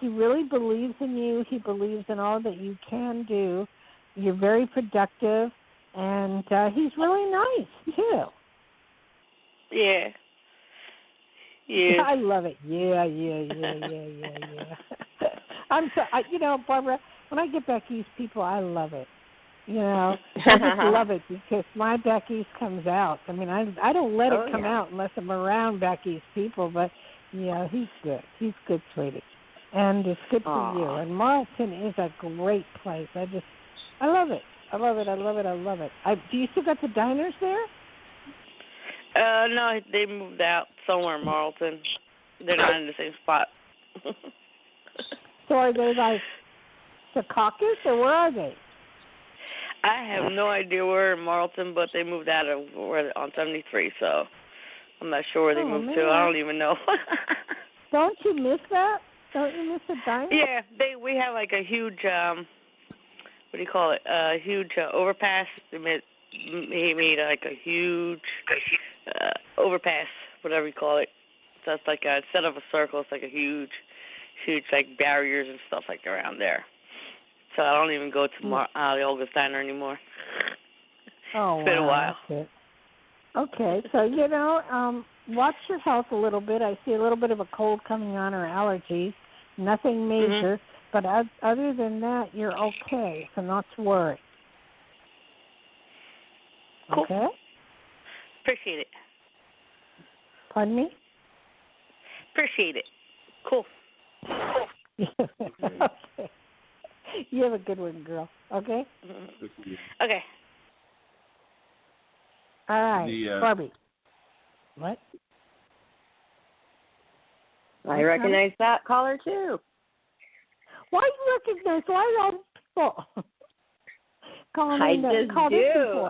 He really believes in you. He believes in all that you can do. You're very productive, and he's really nice, too. Yeah. Yeah. I love it. Yeah. I'm so, Barbara, when I get back east, people, I love it. I just love it because my back east comes out. I mean, I don't let it come out unless I'm around back east people, but, yeah, he's good. He's good, sweetie. And it's good for you. And Marlton is a great place. I love it. I love it. Do you still got the diners there? No, they moved out somewhere in Marlton. They're not in the same spot. So are they like the caucus, or where are they? I have no idea where in Marlton, but they moved out of on 73, so I'm not sure where they moved to. I don't even know. Don't you miss that? Don't you miss the diner? Yeah, we have like a huge, what do you call it? A huge overpass. He made like a huge overpass, whatever you call it. So it's like instead of a circle, it's like a huge like barriers and stuff like around there. So I don't even go to the Olga's Diner anymore. Oh, it's been a while. Okay, so watch your health a little bit. I see a little bit of a cold coming on or allergies. Nothing major, but other than that, you're okay. So not to worry. Cool. Okay. Appreciate it. Pardon me? Appreciate it. Cool. Okay. You have a good one, girl. Okay? Okay. All right. Barbie. What? I recognize that caller, too. Why do you recognize all people? I just do.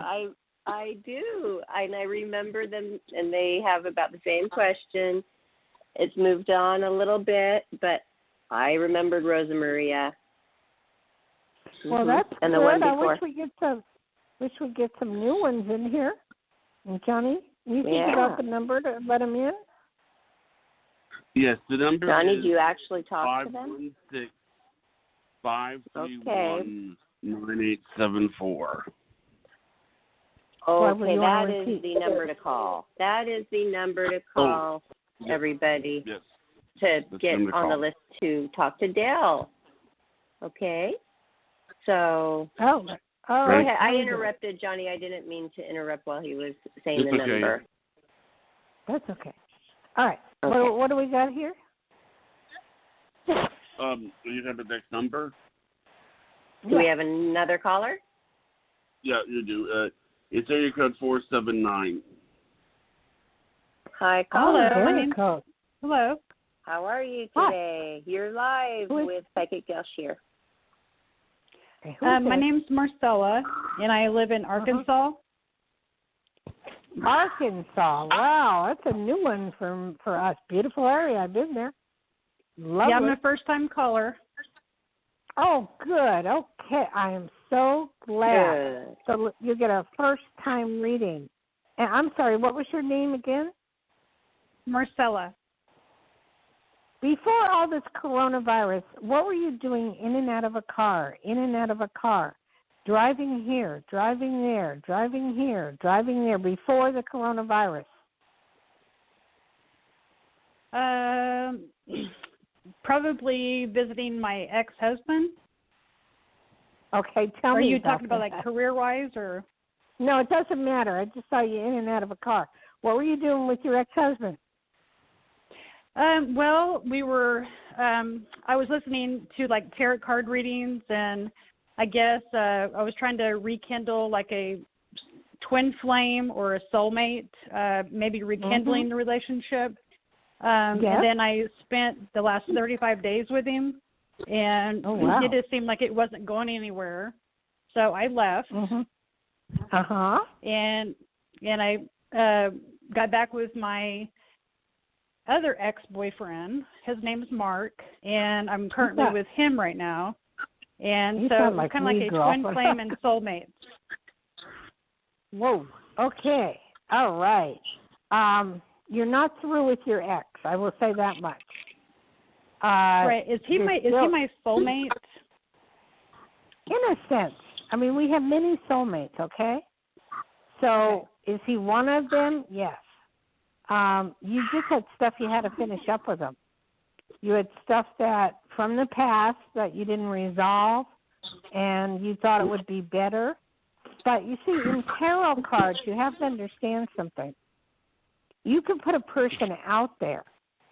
I do. And I remember them, and they have about the same question. It's moved on a little bit, but I remembered Rosa Maria. Well, that's and good. The one I before. wish we get some new ones in here. And Johnny, you figured out the number to let them in? Yes, the number Johnny, is do you actually talk to them? 516-531-9874. Okay, that is the number to call. That is the number to call, everybody, to get on the list to talk to Dayle. Okay? So, go ahead. I interrupted Johnny. I didn't mean to interrupt while he was saying the number. That's okay. All right. Okay. What do we got here? You have the next number? Do we have another caller? Yeah, you do. It's area code 479. Hi, caller. Hello. How are you today? You're live with Psychic Dayle Schear. My name's Marcella, and I live in Arkansas. Arkansas. Wow, that's a new one for us. Beautiful area. I've been there. Love I'm a first-time caller. Oh, good. Okay, I am so glad. Good. So you get a first-time reading. And I'm sorry, what was your name again? Marcella. Before all this coronavirus, what were you doing in and out of a car, driving here, driving there, driving here, driving there, before the coronavirus? Probably visiting my ex-husband. Okay, tell me. Are you about talking about that. like career-wise or? No, it doesn't matter. I just saw you in and out of a car. What were you doing with your ex-husband? Well, we were. I was listening to like tarot card readings, and I guess I was trying to rekindle like a twin flame or a soulmate, maybe rekindling the relationship. And then I spent the last 35 days with him, and it just seemed like it wasn't going anywhere. So I left. And I got back with my other ex-boyfriend. His name is Mark, and I'm currently with him right now. And you so sound it's like kind of like a girlfriend. twin flame and soulmates. Whoa. Okay. All right. You're not through with your ex. I will say that much. Right. Is he my soulmate? In a sense. I mean, we have many soulmates, okay? So is he one of them? Yes. You just had stuff you had to finish up with him. You had stuff that from the past that you didn't resolve, and you thought it would be better. But you see, in tarot cards, you have to understand something. You can put a person out there,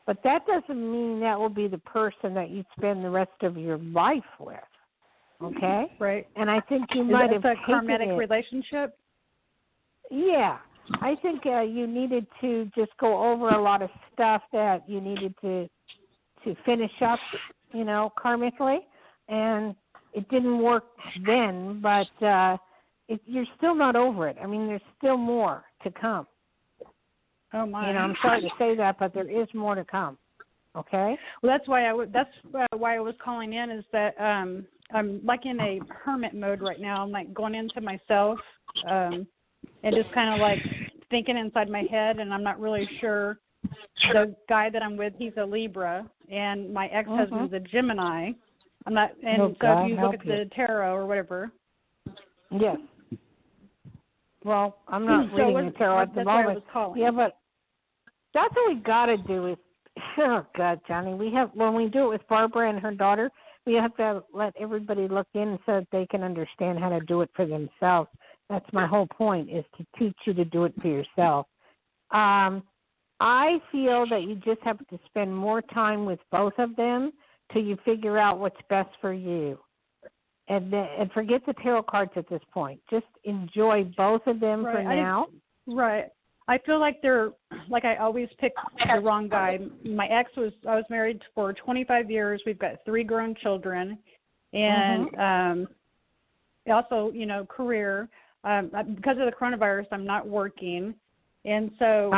but that doesn't mean that will be the person that you spend the rest of your life with. Okay? Right. And I think you might have taken a karmic it. relationship? Yeah. I think you needed to just go over a lot of stuff that you needed to finish up, karmically. And it didn't work then, but you're still not over it. I mean, there's still more to come. Oh my! I'm sorry to say that, but there is more to come. Okay. Well, that's why I was calling in. Is that I'm like in a hermit mode right now. I'm like going into myself and just kind of like thinking inside my head, and I'm not really sure. The guy that I'm with, he's a Libra, and my ex-husband's a Gemini. I'm not, and so if you look at the tarot or whatever. Yes. Well, I'm not reading the tarot at the moment. Yeah, but that's what we got to do is, oh God, Johnny, when we do it with Barbara and her daughter, we have to let everybody look in so that they can understand how to do it for themselves. That's my whole point, is to teach you to do it for yourself. I feel that you just have to spend more time with both of them till you figure out what's best for you. And forget the tarot cards at this point. Just enjoy both of them for now. Right. I feel like I always pick the wrong guy. My ex I was married for 25 years. We've got 3 grown children. And also, career. Because of the coronavirus, I'm not working. And so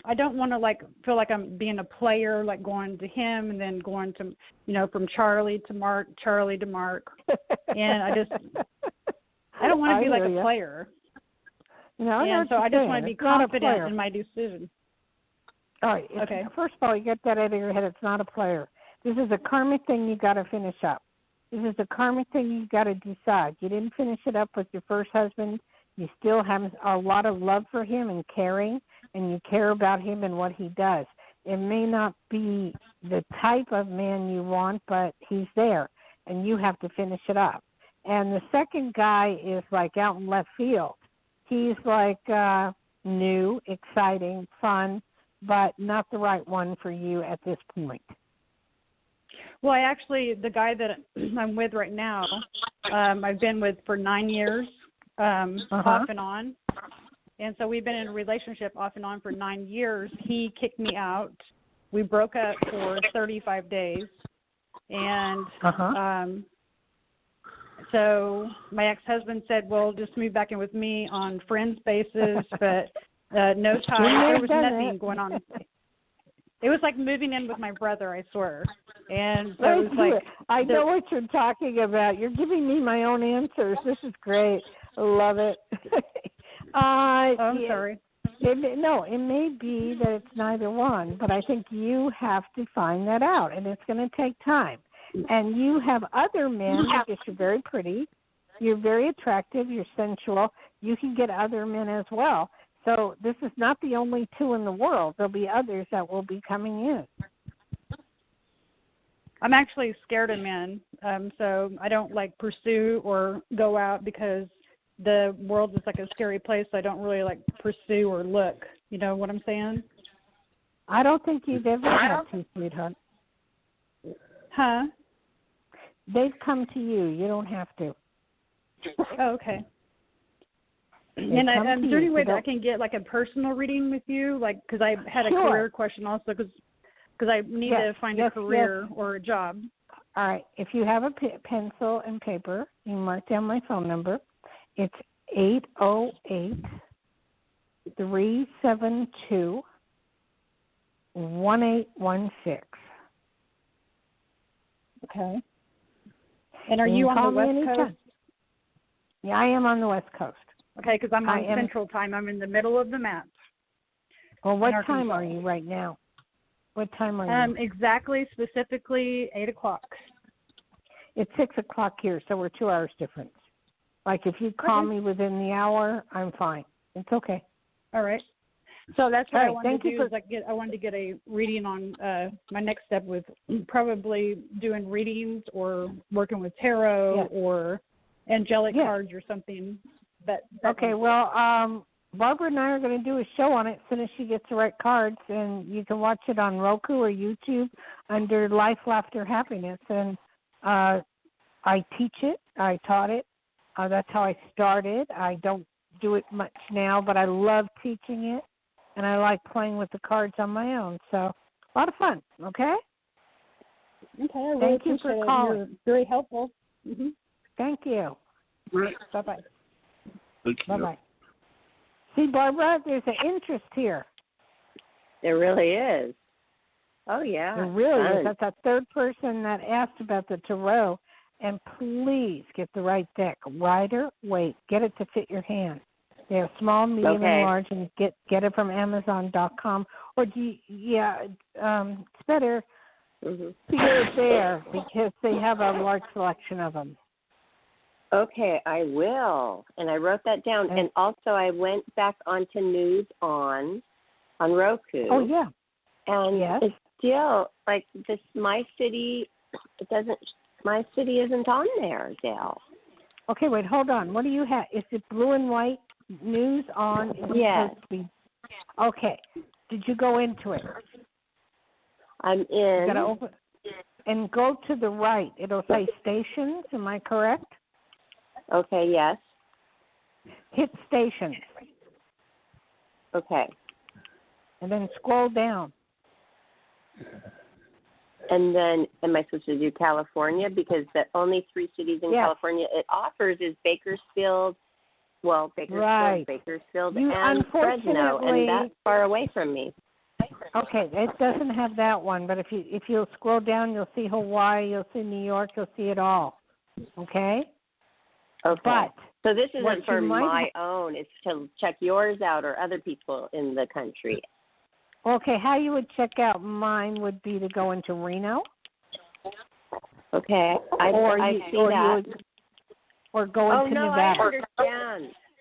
I don't want to feel like I'm being a player, like going to him and then going to, from Charlie to Mark. And I don't want to be like a player. No, and so I just want to be confident in my decision. All right. Okay. First of all, you get that out of your head. It's not a player. This is a karmic thing you got to finish up. This is a karmic thing you got to decide. You didn't finish it up with your first husband. You still have a lot of love for him and caring, and you care about him and what he does. It may not be the type of man you want, but he's there, and you have to finish it up. And the second guy is like out in left field. He's like new, exciting, fun, but not the right one for you at this point. Well, the guy that I'm with right now, I've been with for 9 years. Off and on. And so we've been in a relationship off and on for 9 years. He kicked me out. We broke up for 35 days. And so my ex-husband said, well, just move back in with me on friends basis, but no tie. There was nothing going on. It was like moving in with my brother, I swear. And so it was like... I know what you're talking about. You're giving me my own answers. This is great. I love it. I'm sorry. It may be that it's neither one, but I think you have to find that out, and it's going to take time. And you have other men, because you're very pretty, you're very attractive, you're sensual. You can get other men as well. So this is not the only 2 in the world. There'll be others that will be coming in. I'm actually scared of men, so I don't pursue or go out because the world is like a scary place. So I don't really pursue or look. You know what I'm saying? I don't think you've ever had to, sweetheart. Huh? They've come to you. You don't have to. Oh, okay. And is there any way that I can get a personal reading with you? Because I had a career question also because I need to find a career or a job. All right. If you have a pencil and paper, you can mark down my phone number. It's 808-372-1066. 1816. Okay. And are you on the West Coast? Yeah, I am on the West Coast. Okay, because I'm on Central Time. I'm in the middle of the map. Well, what time are you right now? What time are you? Exactly, specifically 8 o'clock. It's 6 o'clock here, so we're 2 hours difference. Like if you call me within the hour, I'm fine. It's okay. All right. So that's what I wanted to do. I wanted to get a reading on my next step with probably doing readings or working with tarot or angelic cards or something. Okay. Well, Barbara and I are going to do a show on it as soon as she gets the right cards, and you can watch it on Roku or YouTube under Life, Laughter, Happiness. And I teach it. I taught it. That's how I started. I don't do it much now, but I love teaching it, and I like playing with the cards on my own. So a lot of fun, okay? Okay, I really Thank you appreciate for it. calling. You're very helpful. Mm-hmm. Thank you. Bye-bye. Bye-bye. See, Barbara, there's an interest here. There really is. Oh, yeah. There really is. That's a third person that asked about the tarot. And please get the right deck. Rider, Waite. Get it to fit your hand. They have small, medium, and large, and get it from Amazon.com. Or it's better to get it there because they have a large selection of them. Okay, I will. And I wrote that down. And also I went back onto News on Roku. Oh, yeah. And it's still, like, My City isn't on there, Dayle. Okay, wait, hold on. What do you have? Is it blue and white News on? Yes. Okay. Did you go into it? I'm in. You gotta open and go to the right. It'll say stations. Am I correct? Okay, yes. Hit stations. Okay. And then scroll down. And then, am I supposed to do California? Because the only 3 cities in California it offers is Bakersfield, Bakersfield, and Fresno, and that's far away from me. Okay, it doesn't have that one, but if you'll scroll down, you'll see Hawaii, you'll see New York, you'll see it all. Okay? Okay. But so this isn't for my own. It's to check yours out or other people in the country. Okay, how you would check out mine would be to go into Reno. Okay, I see that. Or go into Nevada.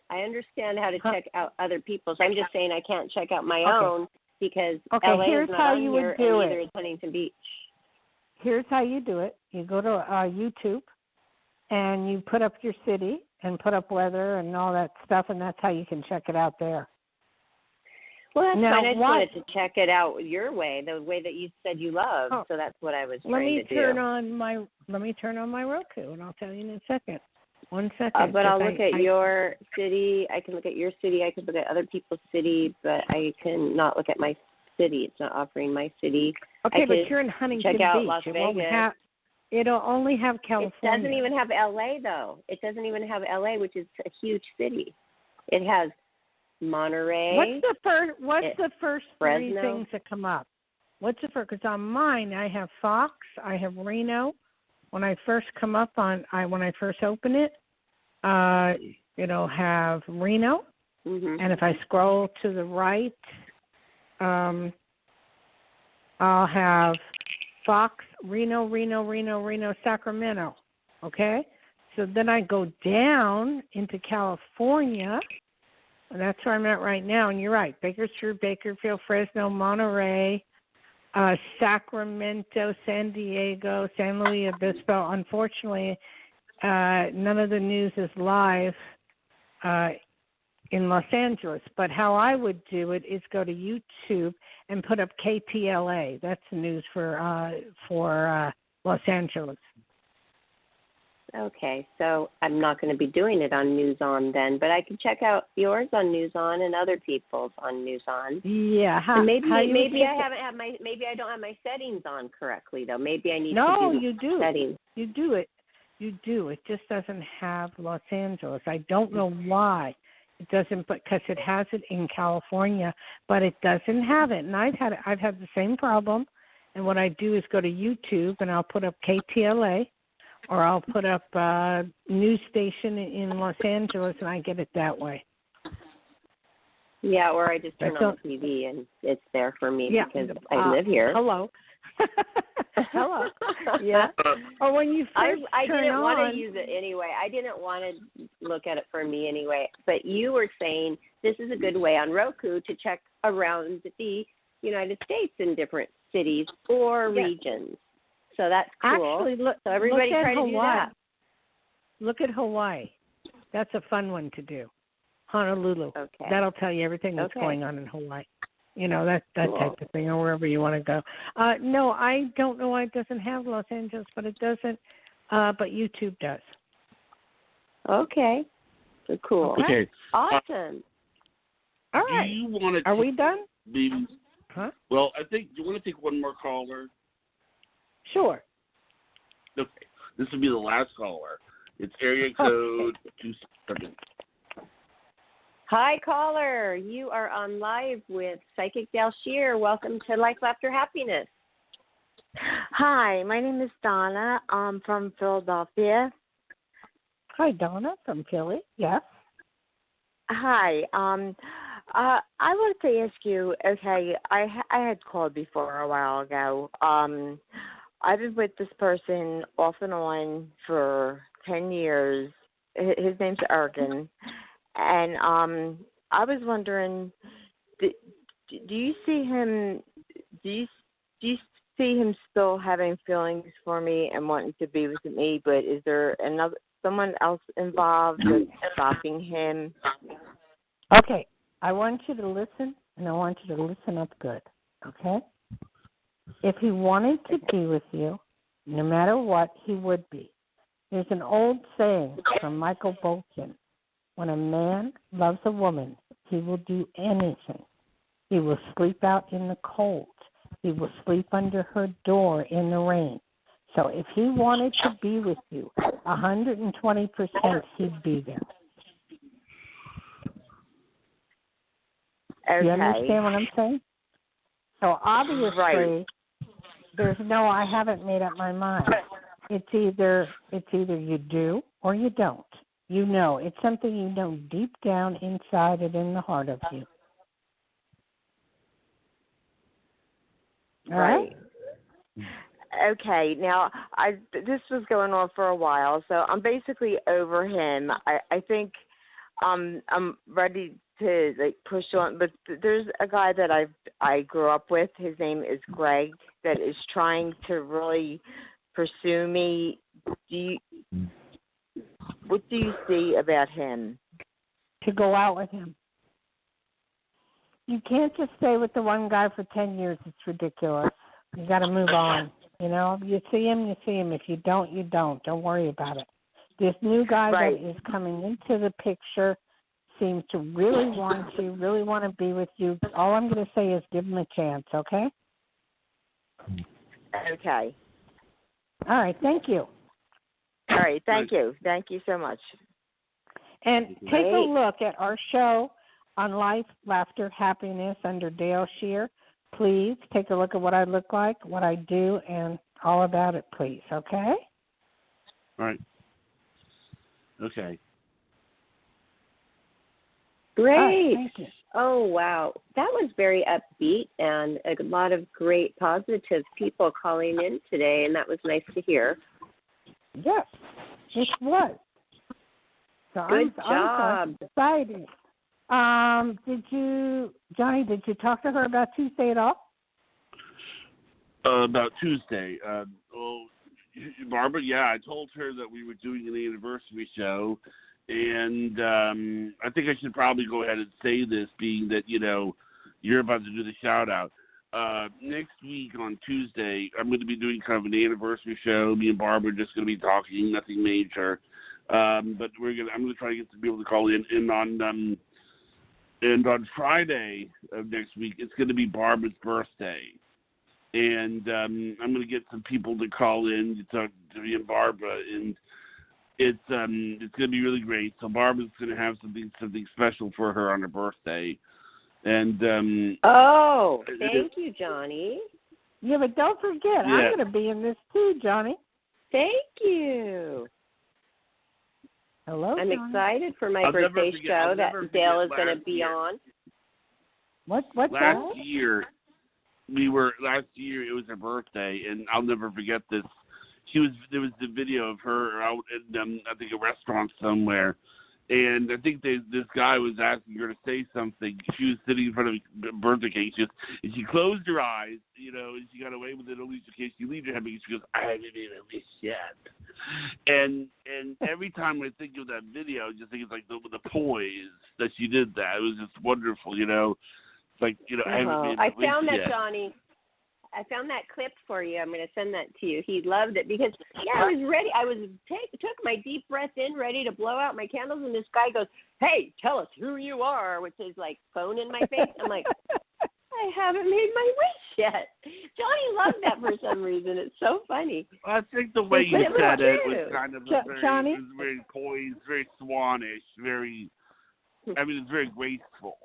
I understand how to check out other people's. I'm just saying I can't check out my own because LA here's is not how on you here, would do and neither it. is Huntington Beach. Here's how you do it. You go to YouTube, and you put up your city and put up weather and all that stuff, and that's how you can check it out there. Well, that's fine. I just wanted to check it out your way, the way that you said you love. So that's what I was trying to do. Let me turn on my Roku, and I'll tell you in a second. 1 second. But I'll look at your city. I can look at your city. I can look at other people's city, but I can not look at my city. It's not offering my city. Okay, but you're in Huntington Beach. Check out Beach. Las Vegas. It'll only have California. It doesn't even have LA, though. It doesn't even have LA, which is a huge city. It has Monterey. What's the first Fresno? 3 things that come up? What's the first? Because on mine, I have Fox, I have Reno. When I first come up when I first open it, it'll have Reno. Mm-hmm. And if I scroll to the right, I'll have Fox, Reno, Sacramento. Okay? So then I go down into California. And that's where I'm at right now. And you're right. Bakersfield, Fresno, Monterey, Sacramento, San Diego, San Luis Obispo. Unfortunately, none of the news is live in Los Angeles. But how I would do it is go to YouTube and put up KPLA. That's the news for Los Angeles. Okay, so I'm not going to be doing it on News On then, but I can check out yours on News On and other people's on News On. Yeah, maybe I don't have my settings on correctly though. Maybe I need to do settings. You do it. It just doesn't have Los Angeles. I don't know why. It doesn't, because it has it in California, but it doesn't have it. And I've had the same problem. And what I do is go to YouTube and I'll put up KTLA, or I'll put up a news station in Los Angeles, and I get it that way. Yeah, or I just turn on the TV and it's there for me because I live here. Hello. Hello. Yeah. Or when you first I didn't want to use it anyway. I didn't want to look at it for me anyway. But you were saying this is a good way on Roku to check around the United States in different cities or regions. So that's cool. Actually, look, so everybody look at try to Hawaii. do that. Look at Hawaii. That's a fun one to do. Honolulu. Okay. That'll tell you everything that's going on in Hawaii. That cool. type of thing, or wherever you want to go. No, I don't know why it doesn't have Los Angeles, but it doesn't. But YouTube does. Okay. Cool. Okay. Awesome. All right. Are we done? Huh? Well, I think, do you want to take one more caller? Sure. Okay. This will be the last caller. It's area code 27. Hi, caller. You are on live with Psychic Dayle Schear. Welcome to Life After Happiness. Hi, my name is Donna. I'm from Philadelphia. Hi, Donna from Philly. Yes. Hi. I wanted to ask you. Okay, I had called before a while ago. I've been with this person off and on for 10 years. His name's Ergen. And I was wondering, do you see him? Do you see him still having feelings for me and wanting to be with me? But is there someone else involved that's stopping him? Okay, I want you to listen, and I want you to listen up good. Okay. If he wanted to be with you, no matter what, he would be. There's an old saying from Michael Bolton. When a man loves a woman, he will do anything. He will sleep out in the cold. He will sleep under her door in the rain. So if he wanted to be with you, 120% he'd be there. Okay. You understand what I'm saying? So obviously, there's no, I haven't made up my mind. It's either you do or you don't. It's something you know deep down inside and in the heart of you. All right? Okay. Now, this was going on for a while, so I'm basically over him. I think I'm ready to push on, but there's a guy that I grew up with. His name is Greg, that is trying to really pursue me. What do you see about him? To go out with him. You can't just stay with the one guy for 10 years. It's ridiculous. You got to move on. You see him, you see him. If you don't, you don't. Don't worry about it. This new guy that is coming into the picture seems to really want to be with you. All I'm going to say is give him a chance, okay? Okay. All right. Thank you. All right, thank you. Thank you so much. And take a look at our show on Life, Laughter, Happiness under Dayle Schear. Please take a look at what I look like, what I do, and all about it, please, okay? All right. Okay. Great. Right, thank you. Oh, wow. That was very upbeat and a lot of great positive people calling in today, and that was nice to hear. Yes, it was. So Good job. I'm excited. Johnny, did you talk to her about Tuesday at all? About Tuesday. Barbara, I told her that we were doing an anniversary show, and I think I should probably go ahead and say this, being that, you're about to do the shout-out. Next week on Tuesday, I'm going to be doing kind of an anniversary show. Me and Barbara are just going to be talking, nothing major. But I'm going to try to get some people to call in. And on Friday of next week, it's going to be Barbara's birthday. And I'm going to get some people to call in to talk to me and Barbara. And it's going to be really great. So Barbara's going to have something special for her on her birthday, and thank you, Johnny. Yeah, but don't forget, I'm going to be in this too, Johnny. Thank you. Hello, I'm Johnny. excited for my birthday show that Dayle is going to be on. What's last year it was her birthday, and I'll never forget this. There was the video of her out in I think a restaurant somewhere, and I think this guy was asking her to say something. She was sitting in front of a birthday cake, and she closed her eyes, and she got away with it only in case you leave her having. She goes, "I haven't even wish yet." And every time I think of that video, I just think it's like the poise that she did that. It was just wonderful, It's like, I haven't made I found that, yet. Johnny. I found that clip for you. I'm going to send that to you. He loved it because, I was ready. I took my deep breath in, ready to blow out my candles, and this guy goes, "Hey, tell us who you are," with his, phone in my face. I'm like, I haven't made my wish yet. Johnny loved that for some reason. It's so funny. I think the way you said it was kind of Johnny? It was very poised, very swanish, it's very graceful,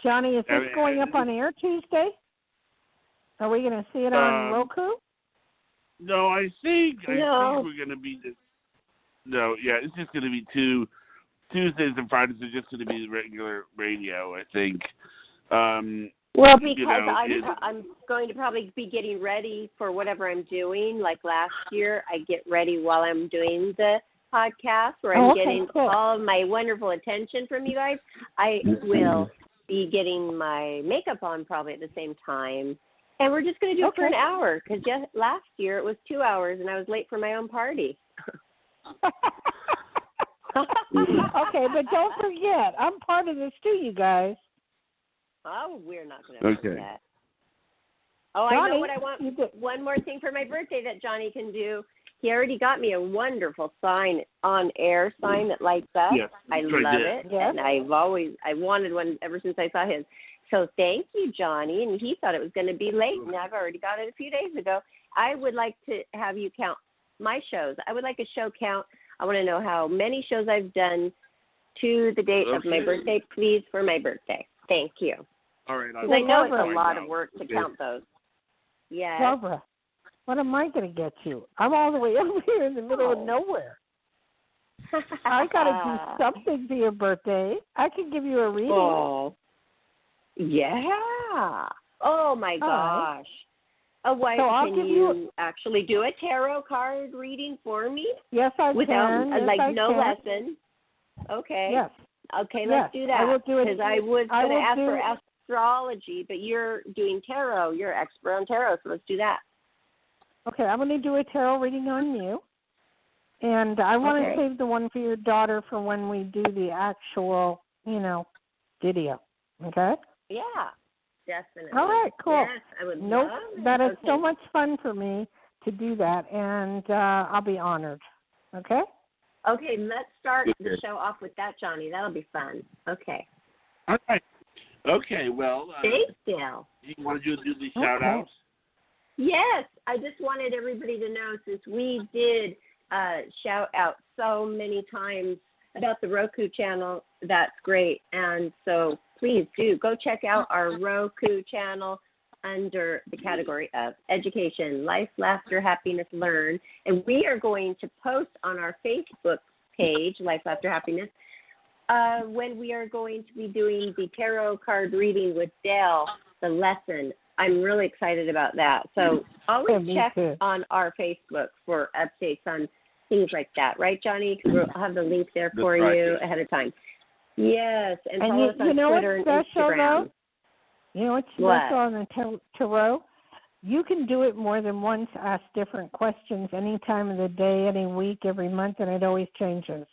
Johnny, is this going up on air Tuesday? Are we going to see it on Roku? No, I think we're going to be. It's just going to be Tuesdays and Fridays are just going to be regular radio, I think. Because I'm going to probably be getting ready for whatever I'm doing. Like last year, I get ready while I'm doing the podcast, where I'm getting all of my wonderful attention from you guys. I will be getting my makeup on probably at the same time. And we're just going to do it for an hour, because last year it was 2 hours, and I was late for my own party. Okay, but don't forget, I'm part of this too, you guys. Oh, we're not going to forget. Oh, Johnny, I know what I want. One more thing for my birthday that Johnny can do. He already got me a wonderful on-air sign that lights up. Yes, I love it, and I wanted one ever since I saw his. So thank you, Johnny. And he thought it was going to be late, and I've already got it a few days ago. I would like to have you count my shows. I would like a show count. I want to know how many shows I've done to the date of my birthday, please, for my birthday. Thank you. All right. Because I know it's a lot of work to count those. Yeah. Barbara, what am I going to get you? I'm all the way over here in the middle of nowhere. I got to do something for your birthday. I can give you a reading. Oh. Yeah. Oh, my gosh. Can you actually do a tarot card reading for me? Yes, I can. Yes, no can. lesson. Okay. Yes. Okay, let's do that. I will do it. Because I was going to ask for astrology, but you're doing tarot. You're an expert on tarot, so let's do that. Okay, I'm going to do a tarot reading on you. And I want to save the one for your daughter for when we do the actual, video. Okay? Yeah, definitely. All right, cool. Yes, I would love it. That is so much fun for me to do that, and I'll be honored. Okay? Okay, let's start the show off with that, Johnny. That'll be fun. Okay. All right. Okay, well. Thanks, Dayle. You want to do the shout-outs? Yes, I just wanted everybody to know, since we did shout out so many times about the Roku channel, that's great. And so please do go check out our Roku channel under the category of education, life, laughter, happiness, learn. And we are going to post on our Facebook page, Life, Laughter, Happiness, when we are going to be doing the tarot card reading with Dayle, the lesson. I'm really excited about that. So always check on our Facebook for updates on things like that. Right, Johnny? Because we'll have the link there for you ahead of time. Yes, and follow us on Twitter and Instagram. Though? You know what's special on the tarot? You can do it more than once, ask different questions any time of the day, any week, every month, and it always changes.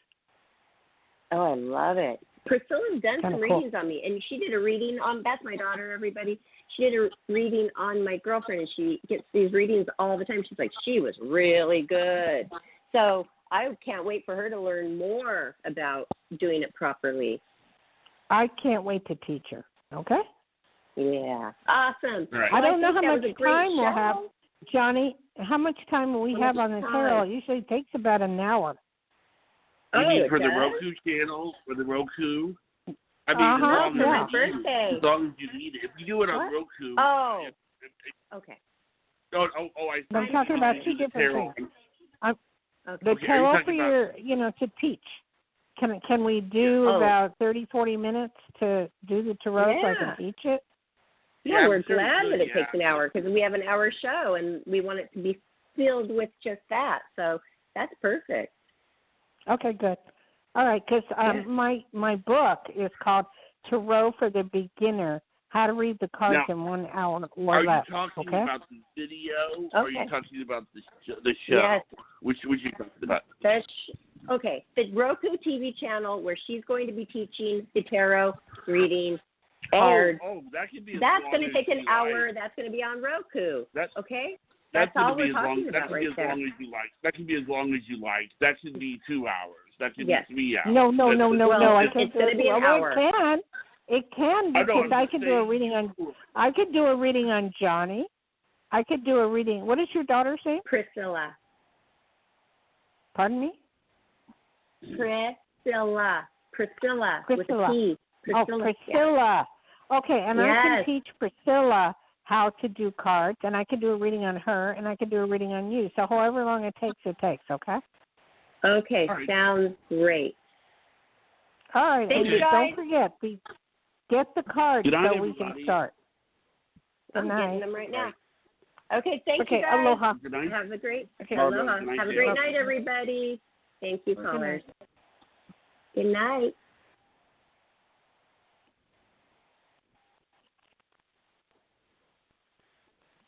Oh, I love it. Priscilla's done some readings on me, and she did a reading on, that's my daughter, everybody. She did a reading on my girlfriend, and she gets these readings all the time. She's like, she was really good. So I can't wait for her to learn more about doing it properly. I can't wait to teach her. Okay? Yeah. Awesome. Right. I don't know how much time we'll have. Johnny, how much time will we have on the tarot? It usually takes about an hour. You mean for the Roku channel? For the Roku? I mean, as long as you need it. If you do it on Roku. Oh. Okay. I'm talking about two different things. The tarot for your, to teach. Can we do about 30, 40 minutes to do the tarot so I can teach it? Yeah, we're glad that it takes an hour because we have an hour show and we want it to be filled with just that. So that's perfect. Okay, good. All right, because my book is called Tarot for the Beginner, How to Read the Cards in 1 hour or less. Are you talking about the video or are you talking about the show? Yes. Which you talking about? The Roku TV channel where she's going to be teaching the tarot reading. That could be. That's going to take an hour. That's going to be on Roku. That's all we're talking about right there. That can be as long as you like. That should be 2 hours. That should be 3 hours. No. It's going to be an hour. It can because I could do a reading on. I could do a reading on Johnny. I could do a reading. What is your daughter's name? Priscilla. Pardon me? Priscilla. With a P. Priscilla. Yeah. Okay, and I can teach Priscilla how to do cards, and I can do a reading on her, and I can do a reading on you. So however long it takes, okay? Okay, sounds great. All right, Thank you guys. Don't forget, get the cards so we can start. I'm getting them right now. Okay, thank you guys. Aloha. Have a great aloha. Have a great night, everybody. Thank you, callers. Good night.